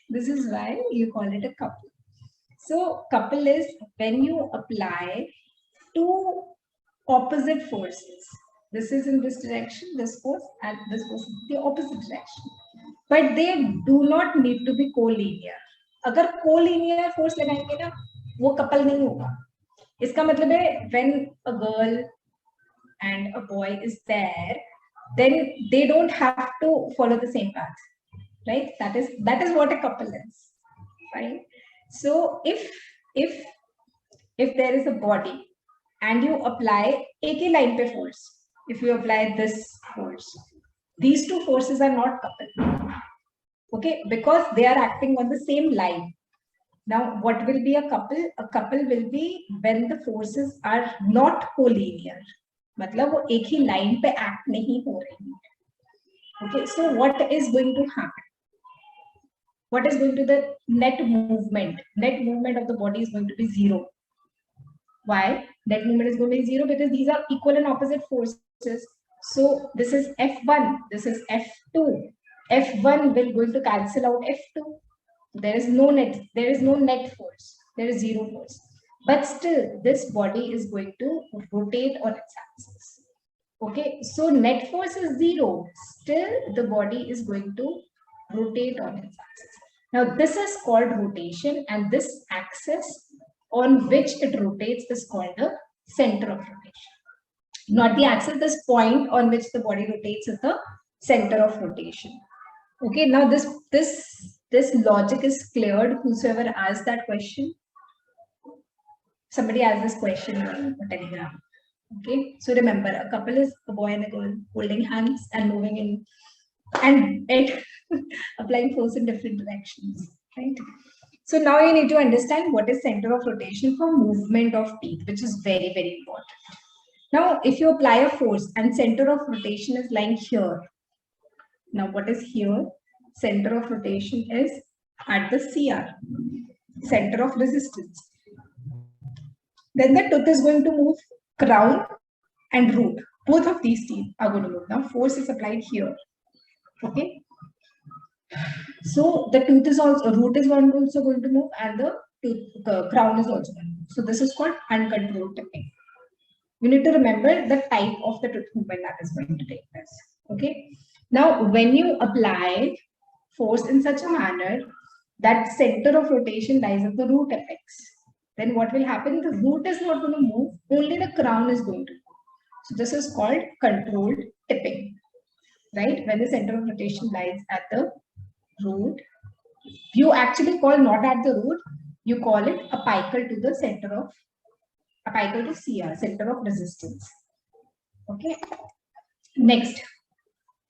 This is why you call it a couple. So couple is when you apply two opposite forces. This is in this direction, this force, and this force in the opposite direction. But they do not need to be collinear. अगर collinear force लगाएंगे ना, वो couple नहीं होगा. इसका मतलब है when a girl and a boy is there, then they don't have to follow the same path, right? That is what a couple is, right? So if there is a body and you apply एक ही line पे force, if you apply this force, these two forces are not coupled, okay, because they are acting on the same line. Now, what will be a couple? A couple will be when the forces are not collinear. मतलब वो एक ही line पे act नहीं हो रही है. Okay, so what is going to happen? What is going to the net movement? Net movement of the body is going to be zero. Why? Net movement is going to be zero because these are equal and opposite forces. So this is F1, this is F2. F1 will going to cancel out F2. There is no net force. There is zero force. But still, this body is going to rotate on its axis. Okay, so net force is zero. Still, the body is going to rotate on its axis. Now, this is called rotation, and this axis on which it rotates is called the center of rotation. Not the axis, this point on which the body rotates is the center of rotation. Okay, now this logic is cleared. Whosoever asked that question, somebody asked this question on a telegram. Okay, so remember, a couple is a boy and a girl holding hands and moving in and applying force in different directions, right? So now you need to understand what is center of rotation for movement of teeth, which is very, very important. Now, if you apply a force and center of rotation is lying here. Now, what is here? Center of rotation is at the CR, center of resistance. Then the tooth is going to move crown and root. Both of these teeth are going to move. Now, force is applied here. Okay. So the tooth is also, root is also going to move, and the crown is also going to move. So this is called uncontrolled tipping. You need to remember the type of the tooth movement that is going to take place. Okay. Now, when you apply force in such a manner that center of rotation lies at the root apex, then what will happen? The root is not going to move, only the crown is going to move. So this is called controlled tipping, right? When the center of rotation lies at the root, you actually call not at the root, you call it apical to the center of, apical to CR, center of resistance. Okay. Next,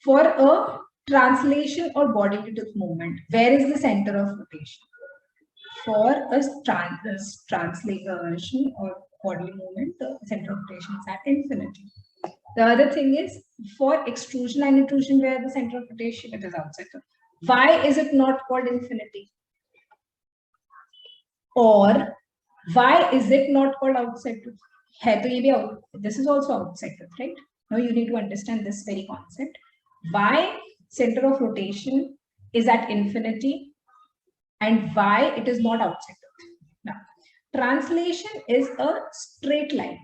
for a translation or body to tooth movement, where is the center of rotation? For a translation or body movement, the center of rotation is at infinity. The other thing is, for extrusion and intrusion, where the center of rotation, it is outside. Why is it not called infinity? Or why is it not called outside tooth? This is also outside tooth, right? Now you need to understand this very concept. Why center of rotation is at infinity and why it is not outside tooth. Now, translation is a straight line.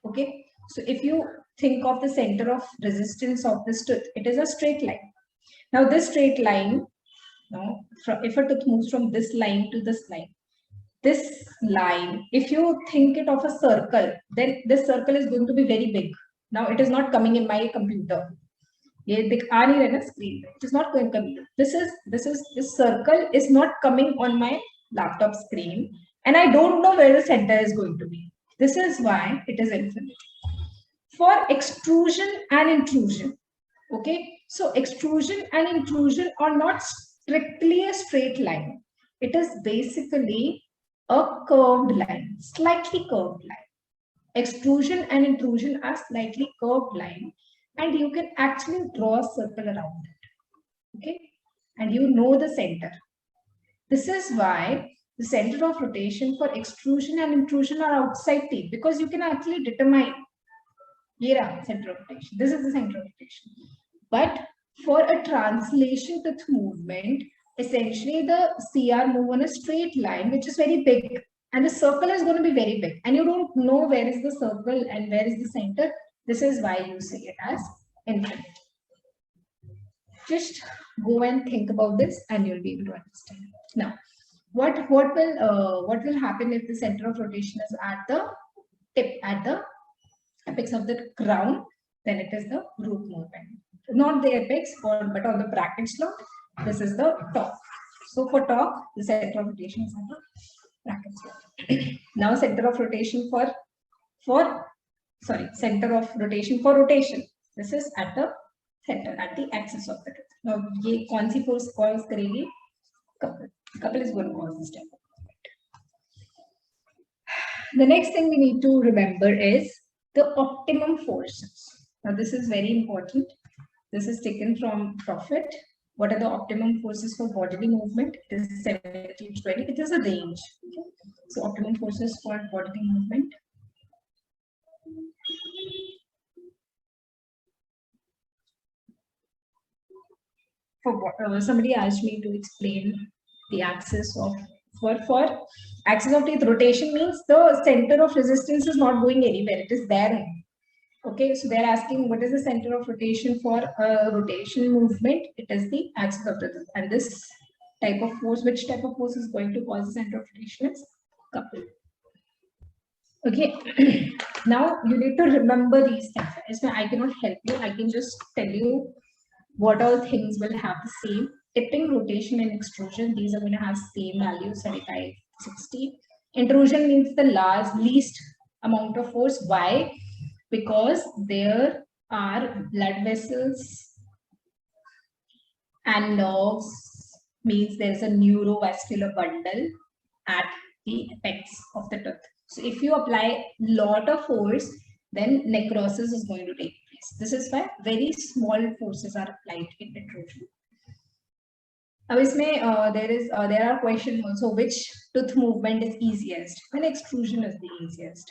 Okay, so if you think of the center of resistance of this tooth, it is a straight line. Now, this straight line, if a tooth moves from this line to this line, if you think it of a circle, then this circle is going to be very big. Now, it is not coming in my computer. Screen. It is not going to come. This circle is not coming on my laptop screen, and I don't know where the center is going to be. This is why it is infinite. For extrusion and intrusion, okay, so extrusion and intrusion are not strictly a straight line. It is basically a curved line, slightly curved line. Extrusion and intrusion are slightly curved line, and you can actually draw a circle around it. Okay, and you know the center. This is why the center of rotation for extrusion and intrusion are outside teeth, because you can actually determine center of rotation. This is the center of rotation. But for a translation tooth movement, essentially the CR move on a straight line, which is very big, and the circle is going to be very big, and you don't know where is the circle and where is the center. This is why you say it as infinite. Just go and think about this, and you'll be able to understand. Now, what will happen if the center of rotation is at the tip, at the apex of the crown? Then it is the root movement, not the apex, but on the bracket slot. This is the top. So for top, the center of rotation is at the bracket slot. Now, center of rotation for for, sorry, center of rotation for rotation. This is at the center, at the axis of the truth. Now, ये कौन सी force cause करेगी? Couple. Couple is going to cause this type of movement. The next thing we need to remember is the optimum forces. Now, this is very important. This is taken from Profit. What are the optimum forces for bodily movement? It is 70 to 20. It is a range. Okay? So, optimum forces for bodily movement. Somebody asked me to explain the axis of for axis of teeth rotation means the center of resistance is not going anywhere. It is there. Okay, so they're asking what is the center of rotation for a rotation movement? It is the axis of resistance. And this type of force, which type of force is going to cause the center of rotation is couple. Okay, now you need to remember these things. I cannot help you. I can just tell you what all things will have the same. Tipping, rotation, and extrusion, these are going to have same values, 75, 60. Intrusion means the least amount of force. Why? Because there are blood vessels and nerves, means there is a neurovascular bundle at the apex of the tooth. So if you apply lot of force, then necrosis is going to take place. This is why very small forces are applied in intrusion. Now, there are questions also which tooth movement is easiest. When extrusion is the easiest,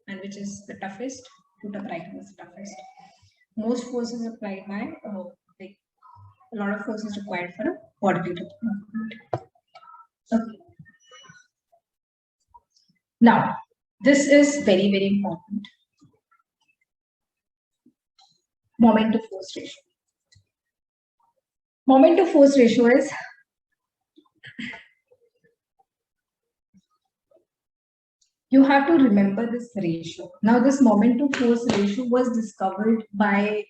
and which is the toughest. Tooth uprighting is the toughest. Most forces applied by like a lot of forces required for a bodily tooth movement. Okay. Now, this is very, very important. Moment to force ratio. Moment to force ratio is you have to remember this ratio. Now, this moment to force ratio was discovered by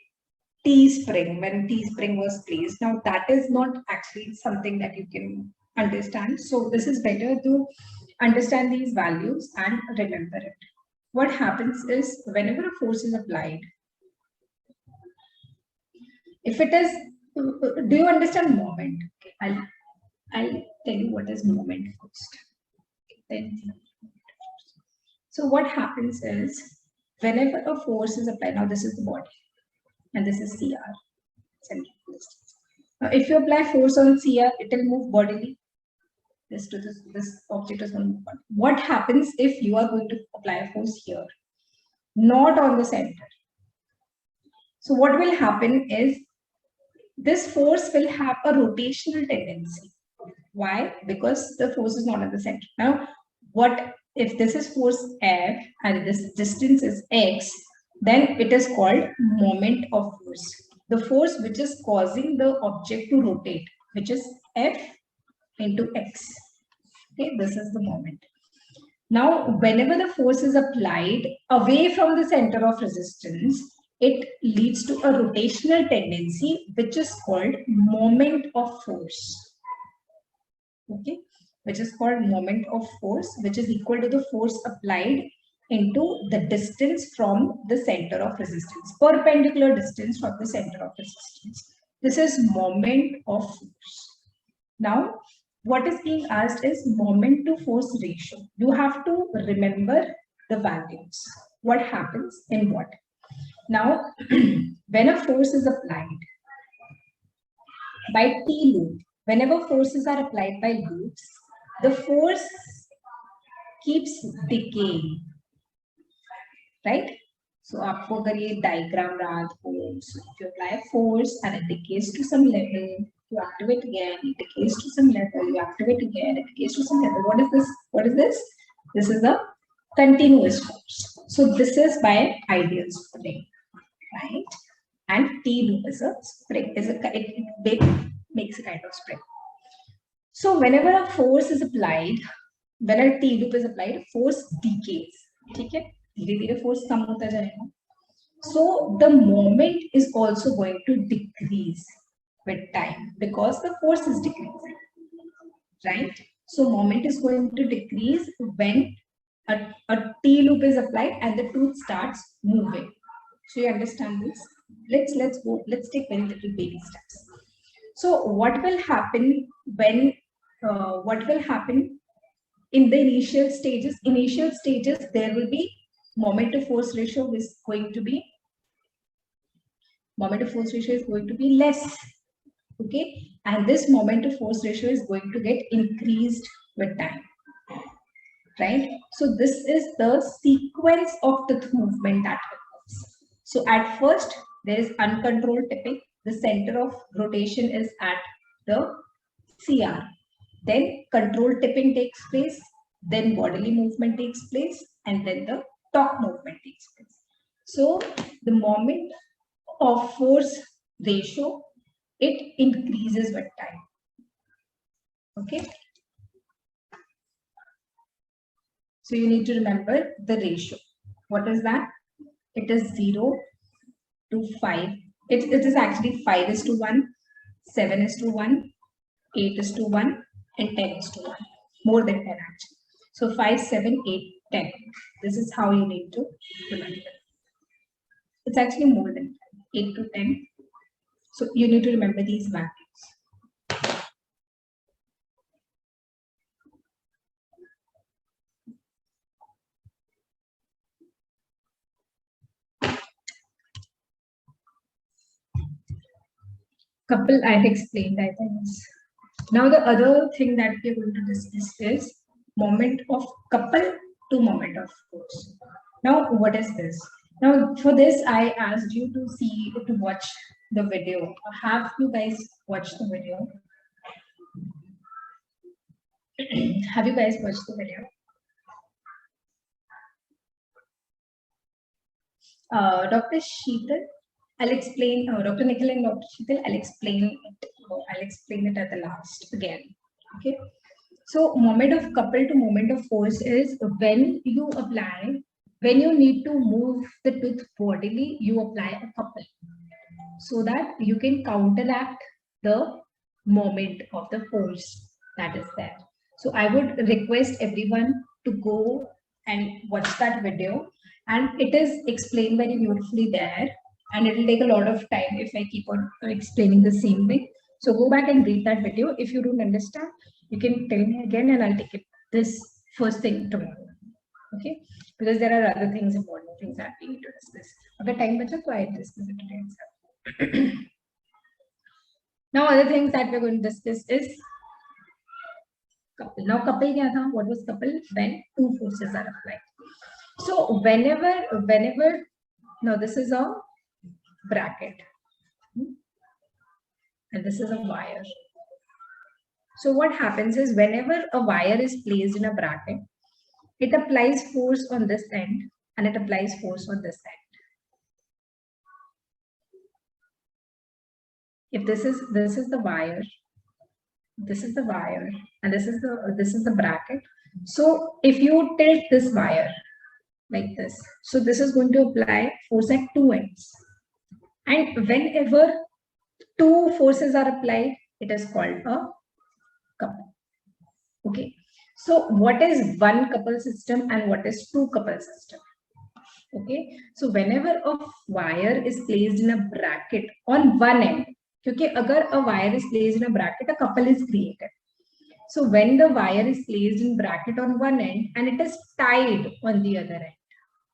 T-spring when T-spring was placed. Now, that is not actually something that you can understand. So, this is better to understand these values and remember it. What happens is whenever a force is applied, if it is, do you understand moment? Okay, I'll tell you what is moment first. Then, so what happens is whenever a force is applied, now this is the body and this is CR. Now, if you apply force on CR, it will move bodily. This object is going to move. What happens if you are going to apply a force here, not on the center? So what will happen is this force will have a rotational tendency. Why? Because the force is not at the center. Now, what if this is force F and this distance is x? Then it is called moment of force. The force which is causing the object to rotate, which is F into x. Okay, this is the moment. Now, whenever the force is applied away from the center of resistance, it leads to a rotational tendency, which is called moment of force. Okay, which is called moment of force, which is equal to the force applied into the distance from the center of resistance, perpendicular distance from the center of resistance. This is moment of force. Now, what is being asked is moment to force ratio. You have to remember the values. What happens in what? Now, when a force is applied by T loop, whenever forces are applied by loops, the force keeps decaying, right? So, आपको अगर ये diagram रहा force, if you apply force and it decays to some level, you activate again, it decays to some level, you activate again, it decays to some level. What is this? What is this? This is a continuous force. So, this is by ideal spring, right? And T loop is a spring, it makes a kind of spring. So, whenever a force is applied, when a T loop is applied, force decays. Okay? धीरे-धीरे force कम होता जाएगा. So, the moment is also going to decrease with time because the force is decreasing, right? So, moment is going to decrease when a T loop is applied and the tooth starts moving. So you understand this? Let's take very little baby steps. So what will happen when what will happen in the initial stages? Initial stages, there will be moment to force ratio is going to be less. Okay, and this moment to force ratio is going to get increased with time, right? So this is the sequence of tooth movement that happens. So at first there is uncontrolled tipping. The center of rotation is at the CR. Then controlled tipping takes place. Then bodily movement takes place, and then the top movement takes place. So the moment of force ratio, it increases with time. Okay. So you need to remember the ratio. What is that? It is 0 to 5. It is actually 5:1, 7:1, 8:1, and 10:1. More than 10 actually. So 5, 7, 8, 10. This is how you need to remember. It's actually more than 10, 8 to 10. So you need to remember these values. Couple I have explained, I think. Now the other thing that we are going to discuss is moment of couple to moment of force. Now what is this? Now for this I asked you to watch the video. Have you guys watched the video? Have you guys watched the video? Dr. Sheetal, I'll explain, Dr. Nikhil and Dr. Sheetal, I'll explain it at the last again. Okay. So moment of couple to moment of force is when you need to move the tooth bodily, you apply a couple so that you can counteract the moment of the force that is there. So I would request everyone to go and watch that video, and it is explained very beautifully there, and it will take a lot of time if I keep on explaining the same thing. So go back and read that video. If you don't understand, you can tell me again and I'll take it this first thing tomorrow. Okay, because there are other things, important things that we need to discuss. Okay, time bacha, so I discuss it today itself. Now other things that we're going to discuss is couple. Now couple kya tha? What was couple? When two forces are applied. So whenever now this is a bracket and this is a wire. So what happens is whenever a wire is placed in a bracket, it applies force on this end and it applies force on this end. If this is the wire, this is the wire, and this is the bracket. So if you tilt this wire like this, so this is going to apply force at two ends. And whenever two forces are applied, it is called a couple. Okay. So what is one couple system and what is two couple system? Okay. So whenever a wire is placed in a bracket on one end, because agar a wire is placed in a bracket, a couple is created. So when the wire is placed in bracket on one end and it is tied on the other end.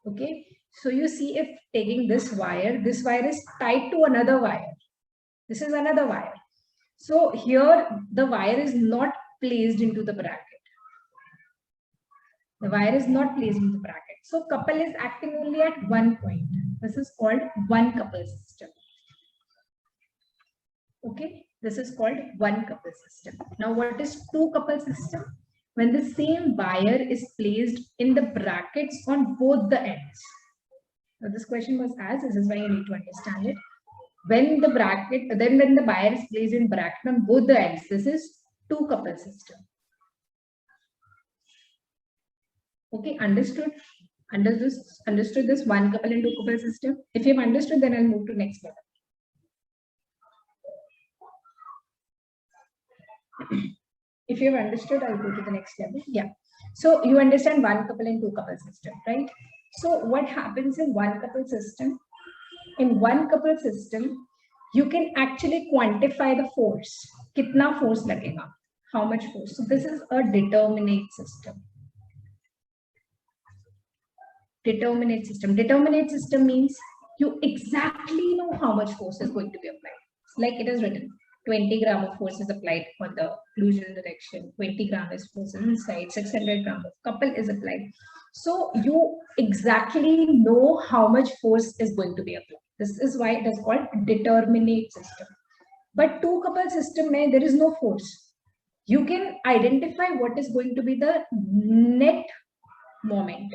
Okay. So you see, if taking this wire is tied to another wire. This is another wire. So here the wire is not placed into the bracket. The wire is not placed in the bracket. So couple is acting only at one point. This is called one couple system. Okay, this is called one couple system. Now what is two couple system? When the same wire is placed in the brackets on both the ends. So this question was asked, this is why you need to understand it. When the wire is placed in bracket on both the ends, this is two couple system. Okay, understood? Understood this one couple and two couple system? If you've understood, then I'll move to next level. If you've understood, I'll go to the next level. Yeah. So you understand one couple and two couple system, right? So what happens in one couple system? In one couple system, you can actually quantify the force. Kitna force lagega? How much force? So this is a determinate system. Determinate system. Determinate system means you exactly know how much force is going to be applied. It's like it is written, 20 gram of force is applied on the collision direction, 20 gram is force inside, 600 gram of couple is applied. So you exactly know how much force is going to be applied. This is why it is called determinate system. But two couple system, there is no force. You can identify what is going to be the net moment,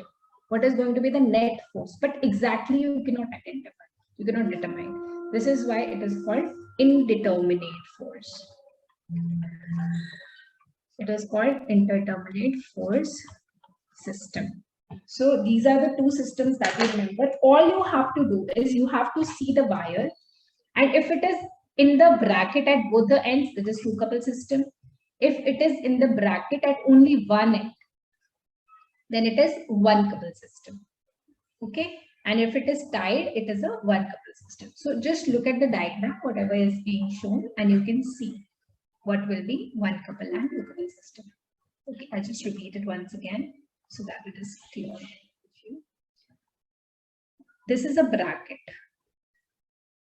what is going to be the net force, but exactly you cannot identify, you cannot determine. This is why it is called indeterminate force. It is called indeterminate force system. So these are the two systems that you remember. All you have to do is you have to see the wire, and if it is in the bracket at both the ends, this is two couple system. If it is in the bracket at only one end, then it is one couple system. Okay, and if it is tied, it is a one couple system. So just look at the diagram, whatever is being shown, and you can see what will be one couple and two couple system. Okay, I'll just repeat it once again so that it is clear. This is a bracket.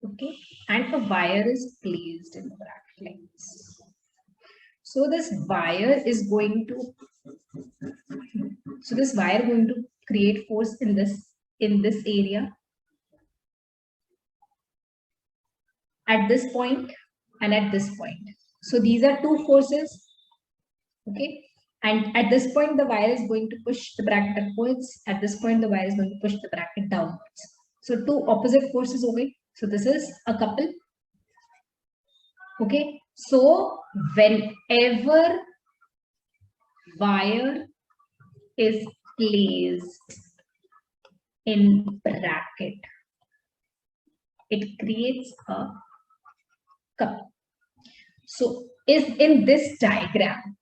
Okay, and a wire is placed in the bracket like this. So this wire is going to create force in this area at this point and at this point. So these are two forces. Okay, and at this point the wire is going to push the bracket upwards. At this point the wire is going to push the bracket downwards. So two opposite forces. Okay, so this is a couple. Okay, so whenever wire is placed in bracket, it creates a couple. So is in this diagram,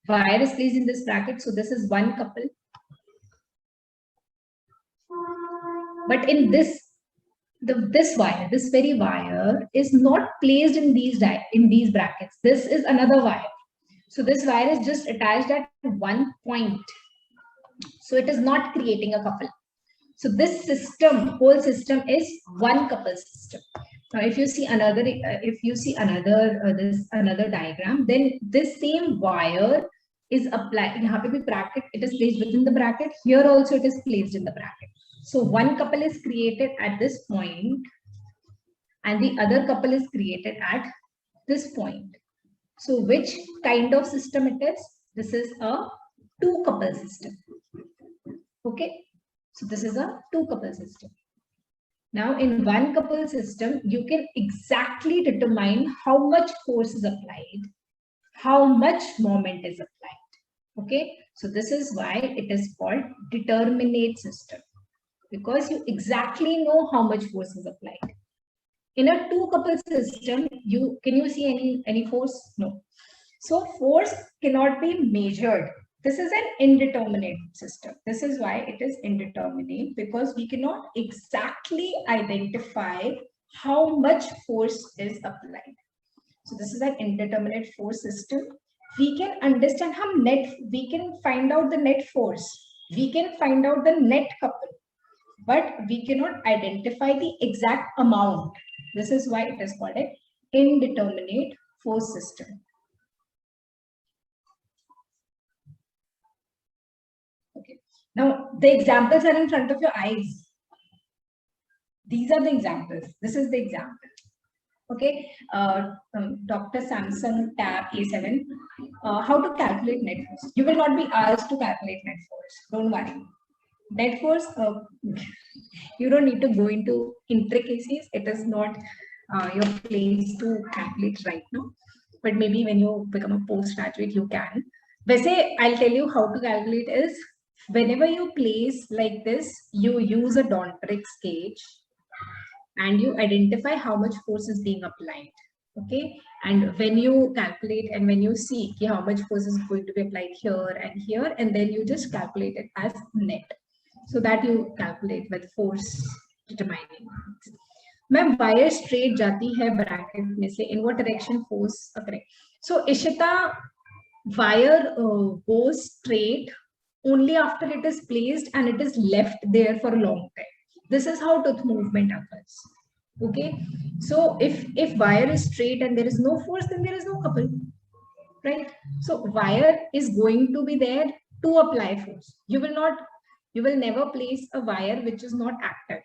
wire is placed in this bracket, so this is one couple. But in this wire, this very wire is not placed in these brackets. This is another wire. So this wire is just attached at one point. So it is not creating a couple. So this system, whole system is one couple system. Now, if you see another, another diagram, then this same wire is applied. You have to be bracket. It is placed within the bracket. Here also it is placed in the bracket. So one couple is created at this point, and the other couple is created at this point. So which kind of system it is? This is a two couple system. Okay, so this is a two couple system. Now in one couple system, you can exactly determine how much force is applied, how much moment is applied. Okay, so this is why it is called determinate system, because you exactly know how much force is applied. In a two couple system, can you see any force? No. So force cannot be measured. This is an indeterminate system. This is why it is indeterminate, because we cannot exactly identify how much force is applied. So this is an indeterminate force system. We can understand how we can find out the net force. We can find out the net couple, but we cannot identify the exact amount. This is why it is called an indeterminate force system. Okay. Now the examples are in front of your eyes. These are the examples. This is the example. Okay, Dr. Samsung Tab A7. How to calculate net force? You will not be asked to calculate net force. Don't worry. Net force, you don't need to go into intricacies. It is not your place to calculate right now. But maybe when you become a postgraduate, you can. Basically, I'll tell you how to calculate is, whenever you place like this, you use a Dontrix gauge and you identify how much force is being applied. Okay, and when you calculate and when you see how much force is going to be applied here and here, and then you just calculate it as net, so that you calculate with force determining. Ma'am wire straight जाती है bracket में से, in what direction force occur? So Ishita, wire goes straight only after it is placed and it is left there for a long time. This is how tooth movement occurs. Okay, so if wire is straight and there is no force, then there is no couple, right? So wire is going to be there to apply force. You will never place a wire which is not active.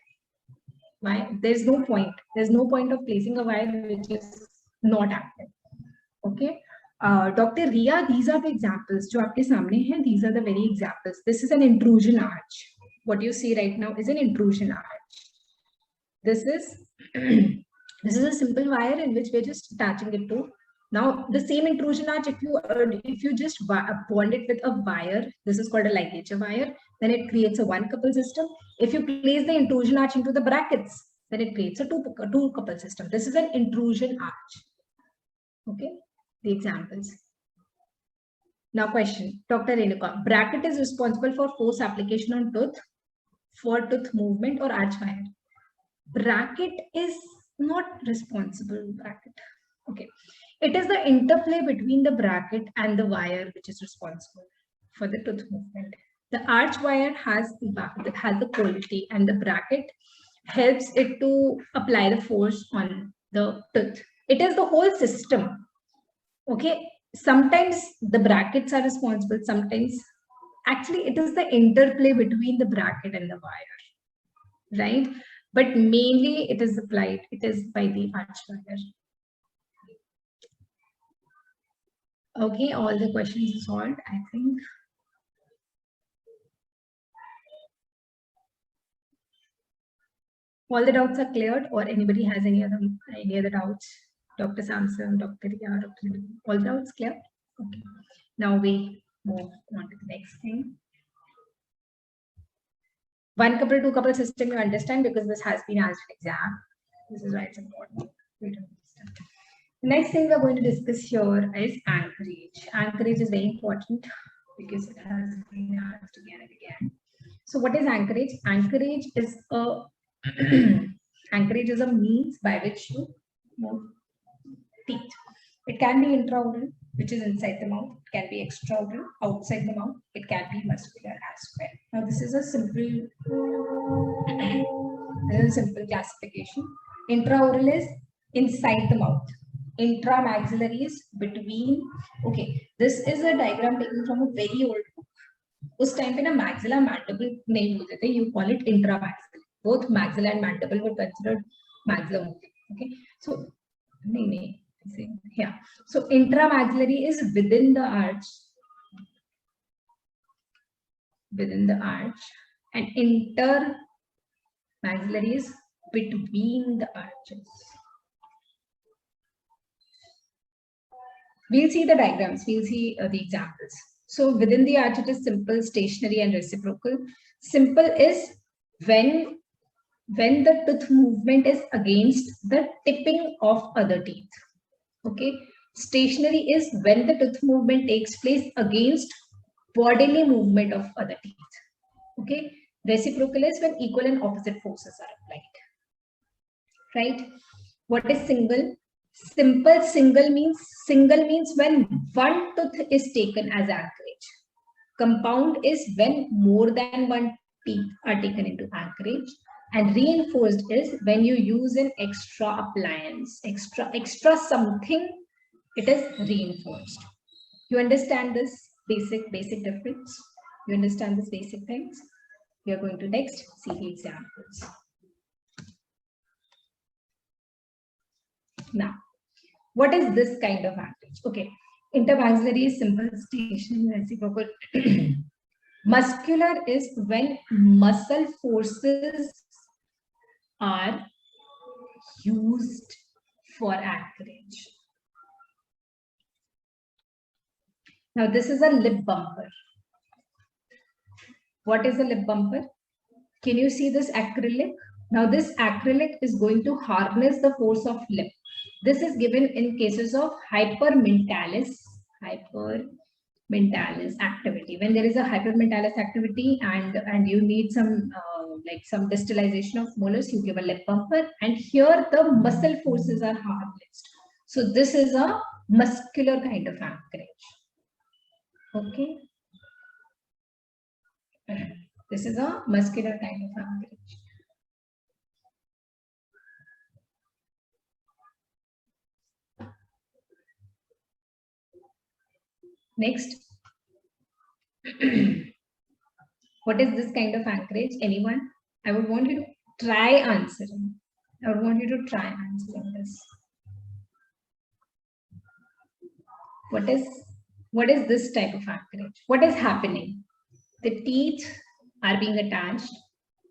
Why? There's no point of placing a wire which is not active. Okay, Dr. Ria, these are the examples जो आपके सामने हैं. These are the very examples. This is an intrusion arch. What you see right now is an intrusion arch. This is a simple wire in which we're just attaching it to. Now the same intrusion arch, if you just bond it with a wire, this is called a ligature wire, then it creates a one couple system. If you place the intrusion arch into the brackets, then it creates a two couple system. This is an intrusion arch. Okay, the examples. Now question, Dr. Renuka, bracket is responsible for force application on tooth for tooth movement or arch wire? Bracket is not responsible. Bracket, okay, it is the interplay between the bracket and the wire which is responsible for the tooth movement. The arch wire has the quality, and the bracket helps it to apply the force on the tooth. It is the whole system. Okay, sometimes the brackets are responsible, sometimes actually it is the interplay between the bracket and the wire, right? But mainly it is applied, it is by the arch wire. Okay, all the questions are solved, I think. All the doubts are cleared, or anybody has any other doubts? Dr. Samson, Dr. Ria, Dr. All the doubts clear? Okay. Now we move on to the next thing. One couple, two couple system you understand because this has been asked in exam. This is why it's important. We don't understand. The next thing we're going to discuss here is anchorage. Anchorage is very important because it has been asked again and again. So what is anchorage? Anchorage is a anchorage is a means by which you move teeth. It can be intraoral, which is inside the mouth. It can be extraoral, outside the mouth. It can be muscular as well. Now this is a simple classification. Intraoral is inside the mouth. Intramaxillary is between. Okay, this is a diagram taken from a very old book. उस time पे ना maxilla mandible नहीं बोलते थे. You call it intramaxillary. Both maxilla and mandible were considered maxilla only. Okay, so नहीं. Yeah, so intramaxillary is within the arch, and intermaxillary is between the arches. We'll see the diagrams, we'll see the examples. So within the arch, it is simple, stationary, and reciprocal. Simple is when the tooth movement is against the tipping of other teeth. Okay, stationary is when the tooth movement takes place against bodily movement of other teeth. Okay, reciprocal is when equal and opposite forces are applied. Right? What is single? Simple single means when one tooth is taken as anchorage. Compound is when more than one teeth are taken into anchorage. And reinforced is when you use an extra appliance, extra something, it is reinforced. You understand this basic difference? You understand this basic things? We are going to next see the examples. Now, what is this kind of anchorage? Okay, intermaxillary is simple, stationary, reciprocal. Muscular is when muscle forces are used for anchorage. Now this is a lip bumper. What is a lip bumper? Can you see this acrylic? Now this acrylic is going to harness the force of lip. This is given in cases of hypermentalis activity. When there is a hypermentalis activity and you need some like some distalization of molars, you give a lip bumper, and here the muscle forces are harnessed. So this is a muscular kind of anchorage. Okay. This is a muscular kind of anchorage. Next. What is this kind of anchorage? Anyone? I would want you to try answering. I would want you to try answering this. What is this type of anchorage? What is happening? The teeth are being attached,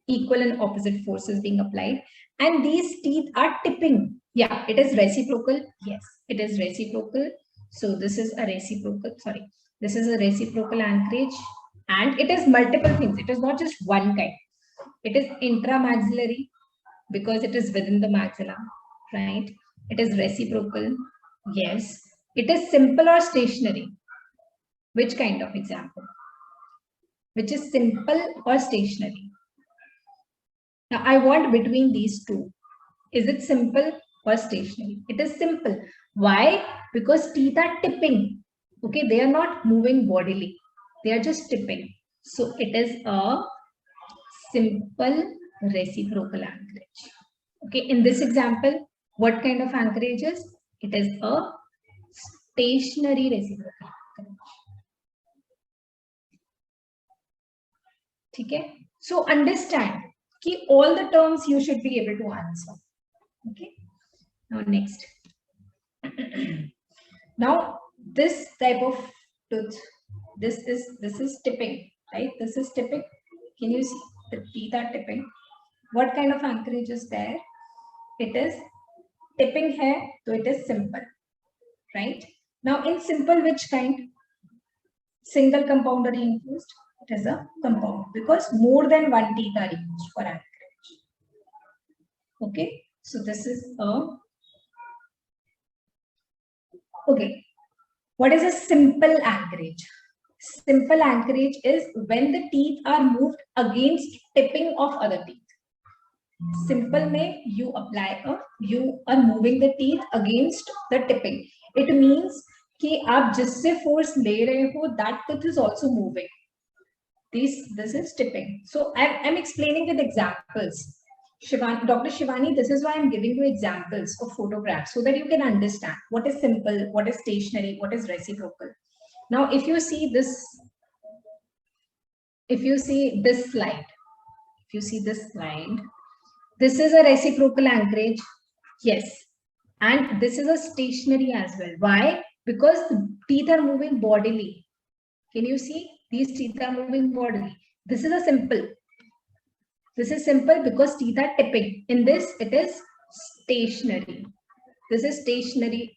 equal and opposite forces being applied, and these teeth are tipping. Yeah, it is reciprocal. Yes, it is reciprocal. So this is a reciprocal, this is a reciprocal anchorage, and it is multiple things. It is not just one kind. It is intramaxillary because it is within the maxilla, right? It is reciprocal. Yes. It is simple or stationary. Which kind of example? Which is simple or stationary? Now I want between these two. Is it simple or stationary? It is simple. Why? Because teeth are tipping. Okay, they are not moving bodily. They are just tipping. So it is a simple reciprocal anchorage. Okay, in this example, what kind of anchorage is? It is a stationary reciprocal anchorage. Okay, so understand कि all the terms you should be able to answer. Okay, now next. Now this type of tooth, this is tipping, right? This is tipping. Can you see the teeth are tipping? What kind of anchorage is there? It is tipping here, so it is simple, right? Now in simple, which kind? Single compound are infused. It is a compound because more than one teeth are used for anchorage. Okay, so this is a okay. What is a simple anchorage? Simple anchorage is when the teeth are moved against tipping of other teeth. Simple में you are moving the teeth against the tipping. It means कि आप जिससे force ले रहे हो, that tooth is also moving. This is tipping. So I'm explaining with examples. Dr. Shivani, this is why I'm giving you examples of photographs so that you can understand what is simple, what is stationary, what is reciprocal. Now, if you see this slide, this is a reciprocal anchorage. Yes. And this is a stationary as well. Why? Because the teeth are moving bodily. Can you see? These teeth are moving bodily. This is a simple. This is simple because teeth are tipping. In this, it is stationary. This is stationary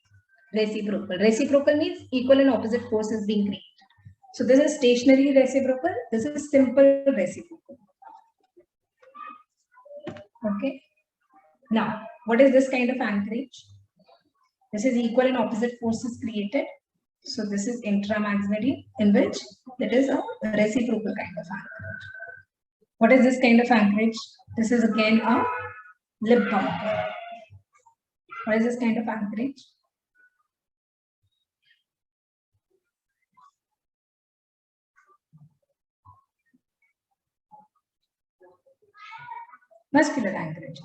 reciprocal. Reciprocal means equal and opposite forces being created. So this is stationary reciprocal. This is simple reciprocal. Okay. Now, what is this kind of anchorage? This is equal and opposite forces created. So this is intramaxillary, in which it is a reciprocal kind of anchorage. What is this kind of anchorage? This is again a lip bumper. What is this kind of anchorage? Muscular anchorage.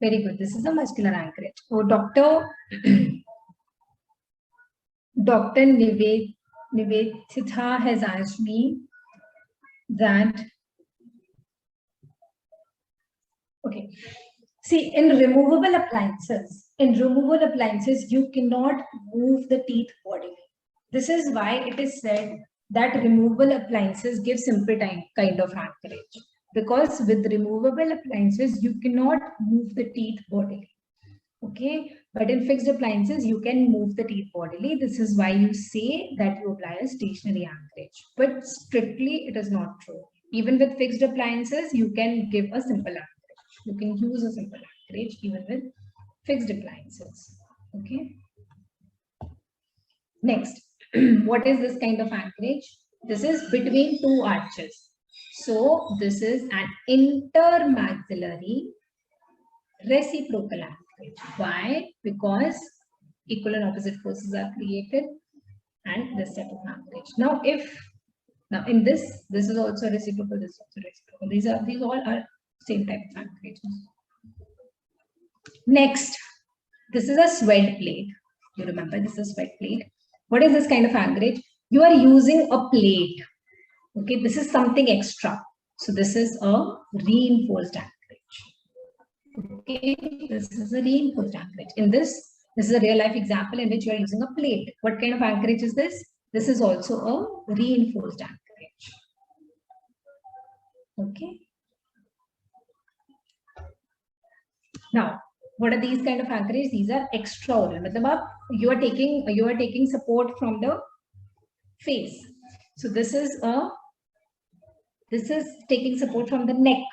Very good. This is a muscular anchorage. So Dr. Nivedita has asked me that. Okay. See, in removable appliances, you cannot move the teeth bodily. This is why it is said that removable appliances give simple kind of anchorage. Because with removable appliances, you cannot move the teeth bodily. Okay, but in fixed appliances, you can move the teeth bodily. This is why you say that you apply a stationary anchorage. But strictly, it is not true. Even with fixed appliances, you can give a simple anchorage. You can use a simple anchorage even with fixed appliances. Okay. Next, what is this kind of anchorage? This is between two arches. So this is an intermaxillary reciprocal anchorage. Why? Because equal and opposite forces are created and this type of anchorage. Now in this is also reciprocal, this is also reciprocal. These all are same type of anchorages. Next, this is a sweat plate. You remember this is a sweat plate. What is this kind of anchorage? You are using a plate. Okay, this is something extra. So this is a reinforced anchorage. Okay, this is a reinforced anchorage. In this is a real life example in which you are using a plate. What kind of anchorage is this? This is also a reinforced anchorage. Okay. Now, what are these kind of anchorage? These are extraordinary. You are taking support from the face. So this is taking support from the neck.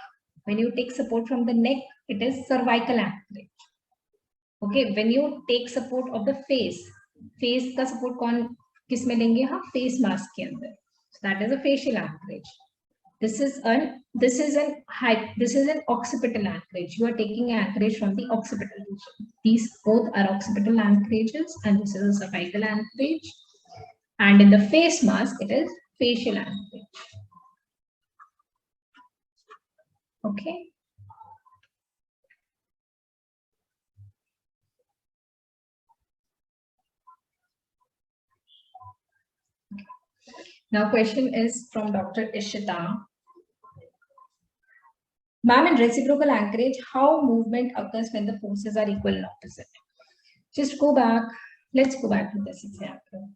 When you take support from the neck, it is cervical anchorage. Okay, when you take support of the face का support कौन किस में लेंगे? हाँ, face mask के अंदर. So that is a facial anchorage. This is an occipital anchorage. You are taking anchorage from the occipital region. These both are occipital anchorages, and this is a cervical anchorage. And in the face mask, it is facial anchorage. Okay. Now, question is from Dr. Ishita. Ma'am, in reciprocal anchorage, how movement occurs when the forces are equal and opposite? Just go back. Let's go back to this example.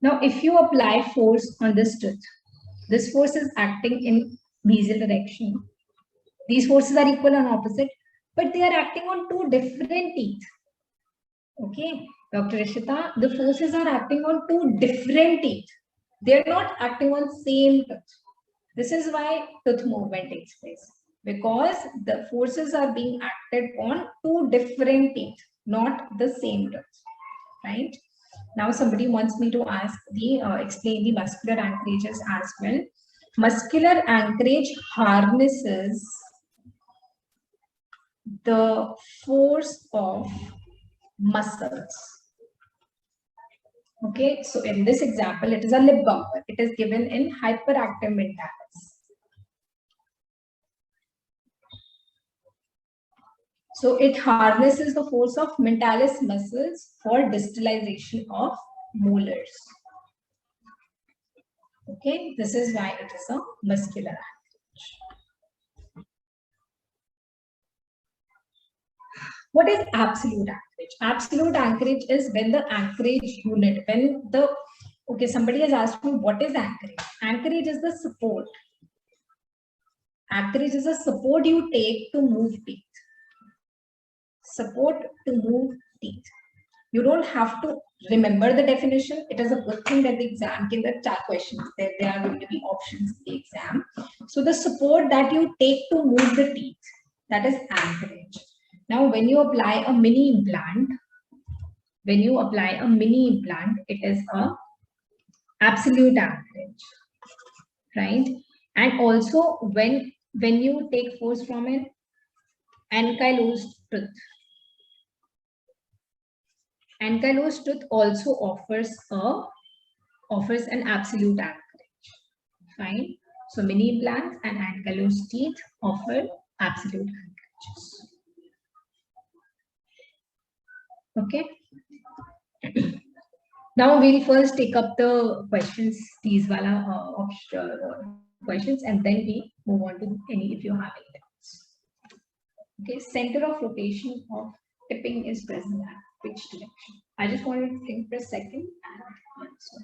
Now, if you apply force on this tooth, this force is acting in mesial direction. These forces are equal and opposite, but they are acting on two different teeth. Okay, Dr. Ishita, the forces are acting on two different teeth. They are not acting on same tooth. This is why tooth movement takes place, because the forces are being acted on two different teeth, not the same tooth, right? Now somebody wants me to ask explain the muscular anchorages as well. Muscular anchorage harnesses the force of muscles. Okay, so in this example, it is a lip bumper. It is given in hyperactive mentalis. So it harnesses the force of mentalis muscles for distalization of molars. Okay, this is why it is a muscular anchorage. What is absolute anchorage? Absolute anchorage is when the anchorage unit, okay, somebody has asked me what is anchorage? Anchorage is the support. Anchorage is a support you take to move teeth. Support to move teeth. You don't have to remember the definition. It is a good thing that the exam can the questions. There are going to be options in the exam. So the support that you take to move the teeth, that is anchorage. Now, when you apply a mini implant, it is a absolute anchorage, right? And also when you take force from an ankylosed tooth, ankylosed tooth also offers an absolute anchorage. Fine. So mini implants and ankylosed teeth offer absolute anchorages. Okay. Now we'll first take up the questions, these questions, and then we move on to any if you have any doubts. Okay, center of rotation of tipping is present at which direction? I just wanted to think for a second and answer.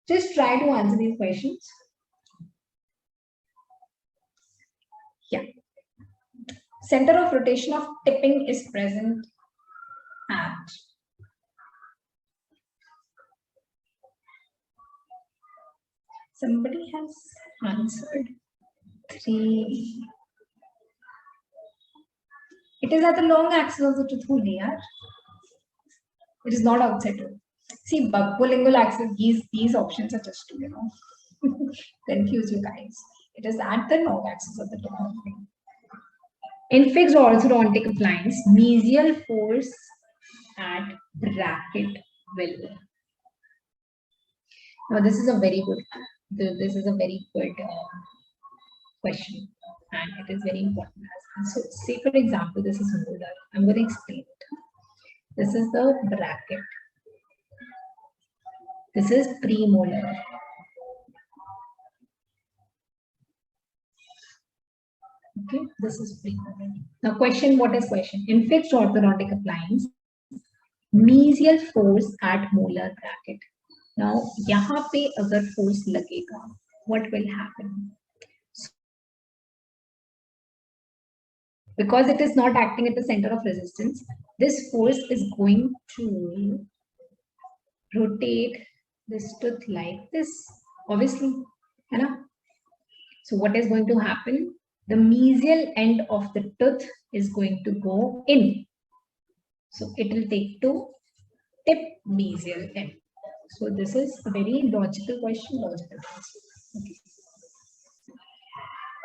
Just try to answer these questions. Yeah. Center of rotation of tipping is present at Somebody has answered 3. It is at the long axis of the tooth only, yeah? It is not outside it. See, buccolingual axis, these options are just to, confuse you guys. It is at the long axis of the tooth only. In fixed orthodontic appliance, mesial force at bracket will. Now, this is a very good question, and it is very important. So, say for example, this is molar. I'm going to explain it. This is the bracket. This is premolar. Okay, this is premolar. Now, question, what is question? In fixed orthodontic appliance, mesial force at molar bracket. Now, यहाँ पे अगर force लगेगा, what will happen? Because it is not acting at the center of resistance, this force is going to rotate this tooth like this, obviously. So what is going to happen? The mesial end of the tooth is going to go in. So it will take to tip mesial end. So this is a very logical question, logical answer. Okay.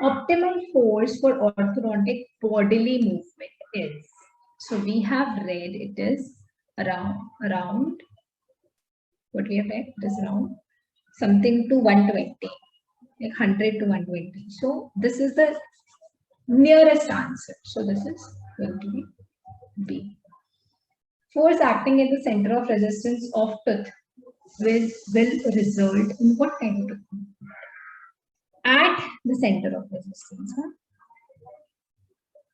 Optimal force for orthodontic bodily movement is, so we have read it is around what we have read, it is around something to 120, like 100 to 120. So this is the nearest answer. So this is going to be B. Force acting at the center of resistance of tooth will result in what kind of tooth? At the center of resistance.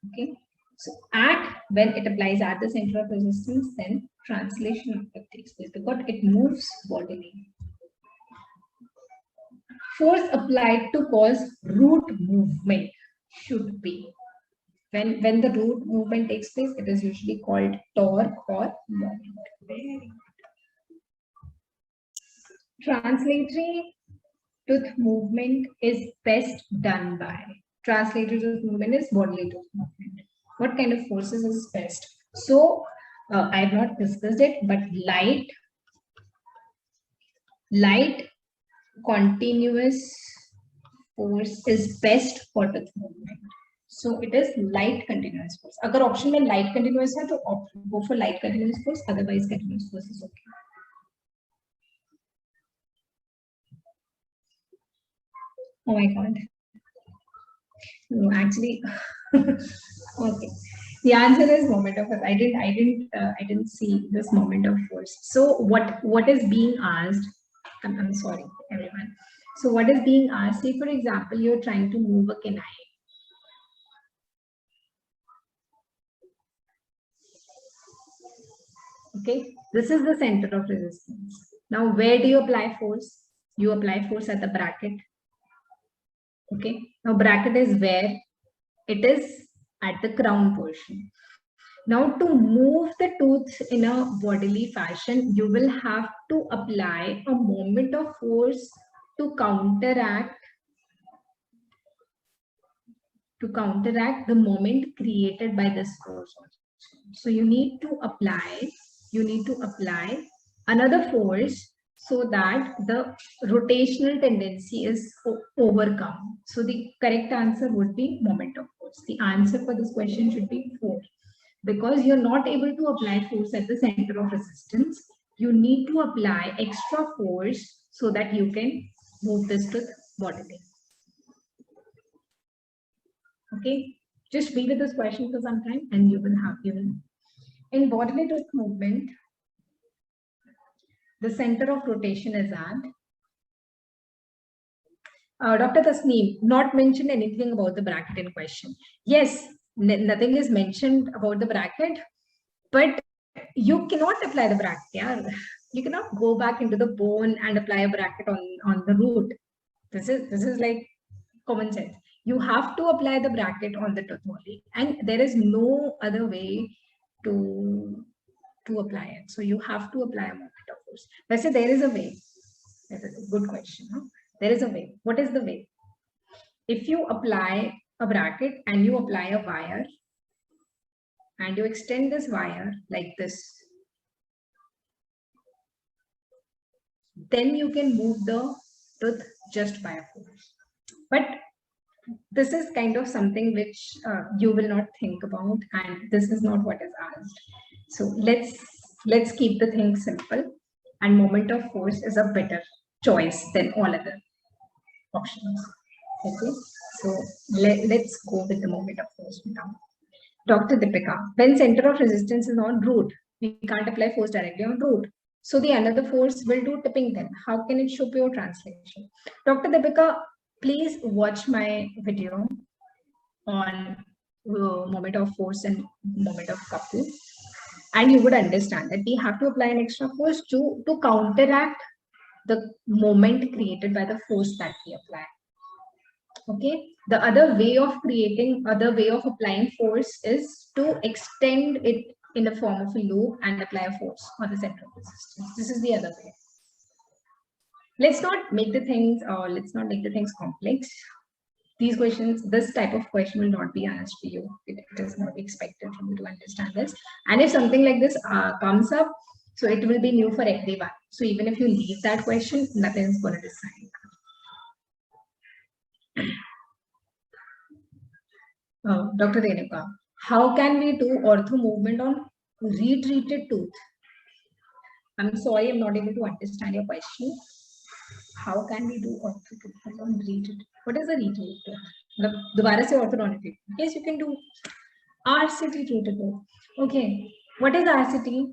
Okay. So at, when it applies at the center of resistance, then translation effect takes place because it moves bodily. Force applied to cause root movement should be. When the root movement takes place, it is usually called torque or moment. Very good. Translatory tooth movement is best done by. Translatory tooth movement is bodily tooth movement. What kind of forces is best? So I have not discussed it, but light continuous force is best for tooth movement. So it is light continuous force. Agar option में light continuous है, तो go for light continuous force. Otherwise, continuous force is okay. Oh my God. No, actually, okay. The answer is moment of force. I didn't see this moment of force. So what is being asked? I'm sorry, everyone. So what is being asked? Say for example, you're trying to move a canine. Okay, this is the center of resistance. Now, where do you apply force? You apply force at the bracket. Okay, now bracket is where? It is at the crown portion. Now, to move the tooth in a bodily fashion, you will have to apply a moment of force to counteract the moment created by this force. So you need to apply another force so that the rotational tendency is overcome. So the correct answer would be moment of force. The answer for this question should be 4. Because you're not able to apply force at the center of resistance, you need to apply extra force so that you can move this tooth bodily. Okay, just be with this question for some time and you will have given. In bodily tooth movement, the center of rotation is at. Dr. Tasneem, not mentioned anything about the bracket in question. Yes, nothing is mentioned about the bracket, but you cannot apply the bracket. Yeah? You cannot go back into the bone and apply a bracket on the root. This is like common sense. You have to apply the bracket on the tooth only, and there is no other way to apply it. So you have to apply a moment of force. Let's say there is a way. That is a good question. Huh? There is a way. What is the way? If you apply a bracket and you apply a wire and you extend this wire like this, then you can move the tooth just by a force. But this is kind of something which you will not think about, and this is not what is asked. So let's keep the thing simple, and moment of force is a better choice than all other options. Okay, so let's go with the moment of force now. Dr. Deepika, when center of resistance is on root, we can't apply force directly on root. So the another force will do tipping then. How can it show pure translation? Dr. Deepika, please watch my video on moment of force and moment of couple. And you would understand that we have to apply an extra force to counteract the moment created by the force that we apply. Okay, the other way of applying force is to extend it in the form of a loop and apply a force on the center of resistance. This is the other way. Let's not make the things complex. These questions, this type of question will not be asked for you. It is not expected from you to understand this. And if something like this comes up, so it will be new for everyone. So even if you leave that question, nothing is going to decide. Dr. Renuka, how can we do ortho movement on retreated tooth? I'm sorry, I'm not able to understand your question. How can we do ortho movement on retreated? What is a retreated tooth? Dobara se orthodontic. Yes, you can do RCT retreated tooth. Okay, what is RCT?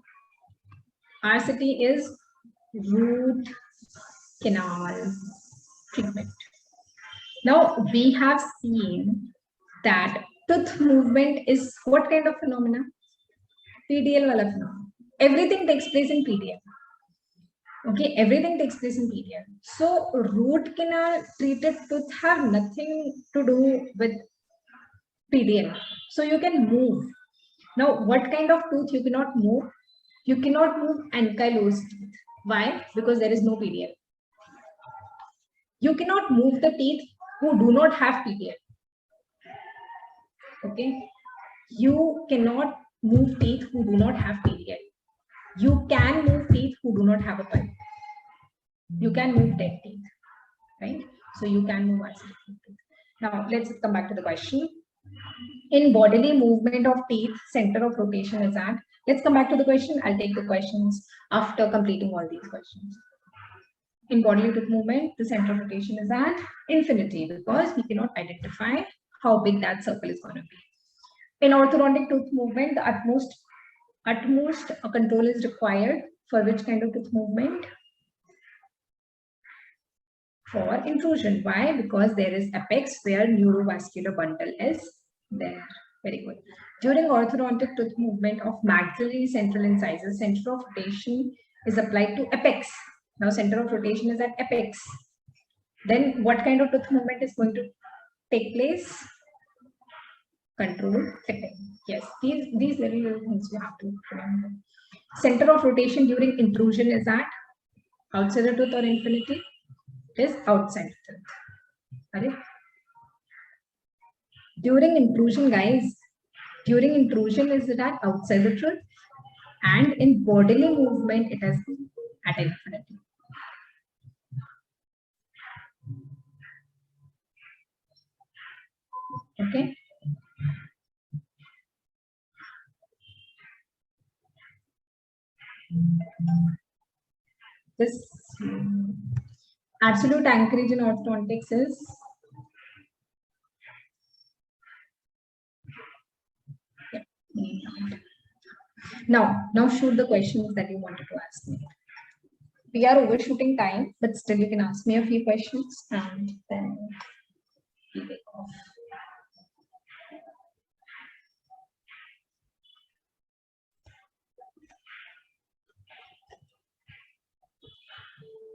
RCT is root canal treatment. Now we have seen that tooth movement is what kind of phenomena? PDL wala phenomena. Everything takes place in PDL. Okay, everything takes place in PDL. So root canal treated tooth have nothing to do with PDL. So you can move. Now, what kind of tooth you cannot move? You cannot move ankylosed teeth. Why? Because there is no PDL. You cannot move the teeth who do not have PDL. Okay, you cannot move teeth who do not have PDL. You can move teeth who do not have a pulp. You can move dead teeth, right? So you can move acidic teeth. Now let's come back to the question. In bodily movement of teeth, center of rotation is at. Let's come back to the question. I'll take the questions after completing all these questions. In bodily tooth movement, the center of rotation is at infinity because we cannot identify how big that circle is going to be. In orthodontic tooth movement, the utmost control is required for which kind of tooth movement? For intrusion. Why? Because there is apex where neurovascular bundle is there. Very good. During orthodontic tooth movement of maxillary central incisors, center of rotation is applied to apex. Now center of rotation is at apex. Then what kind of tooth movement is going to take place? Control tipping. Yes, these little things you have to remember. Center of rotation during intrusion is at outside the tooth or infinity? It is outside the tooth. Right? During intrusion, guys, during intrusion is it at outside the tooth, and in bodily movement it is at infinity. Okay. This absolute anchorage in orthodontics is now shoot the questions that you wanted to ask me. We are overshooting time, but still you can ask me a few questions and then we take off.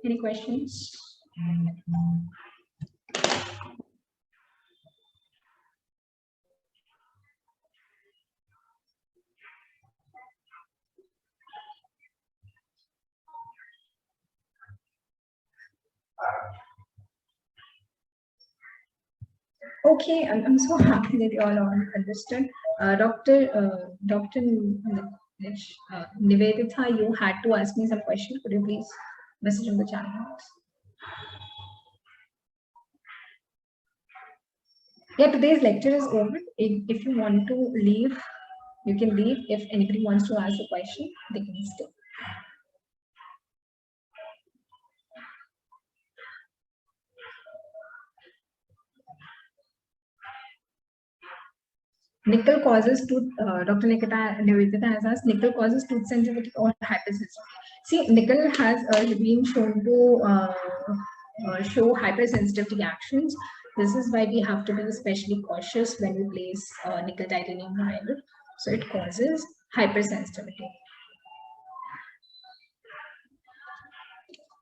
Any questions? Okay, I'm so happy that you all understood. Dr. Nivedita, you had to ask me some questions. Could you please message in the chat box? Yeah, today's lecture is over. If you want to leave, you can leave. If anybody wants to ask a question, they can stay. Nickel causes tooth, Dr. Nikita Nivedita has asked, nickel causes tooth sensitivity or hypersensitivity. See, nickel has been shown to show hypersensitivity actions. This is why we have to be especially cautious when we place nickel titanium wire. So it causes hypersensitivity.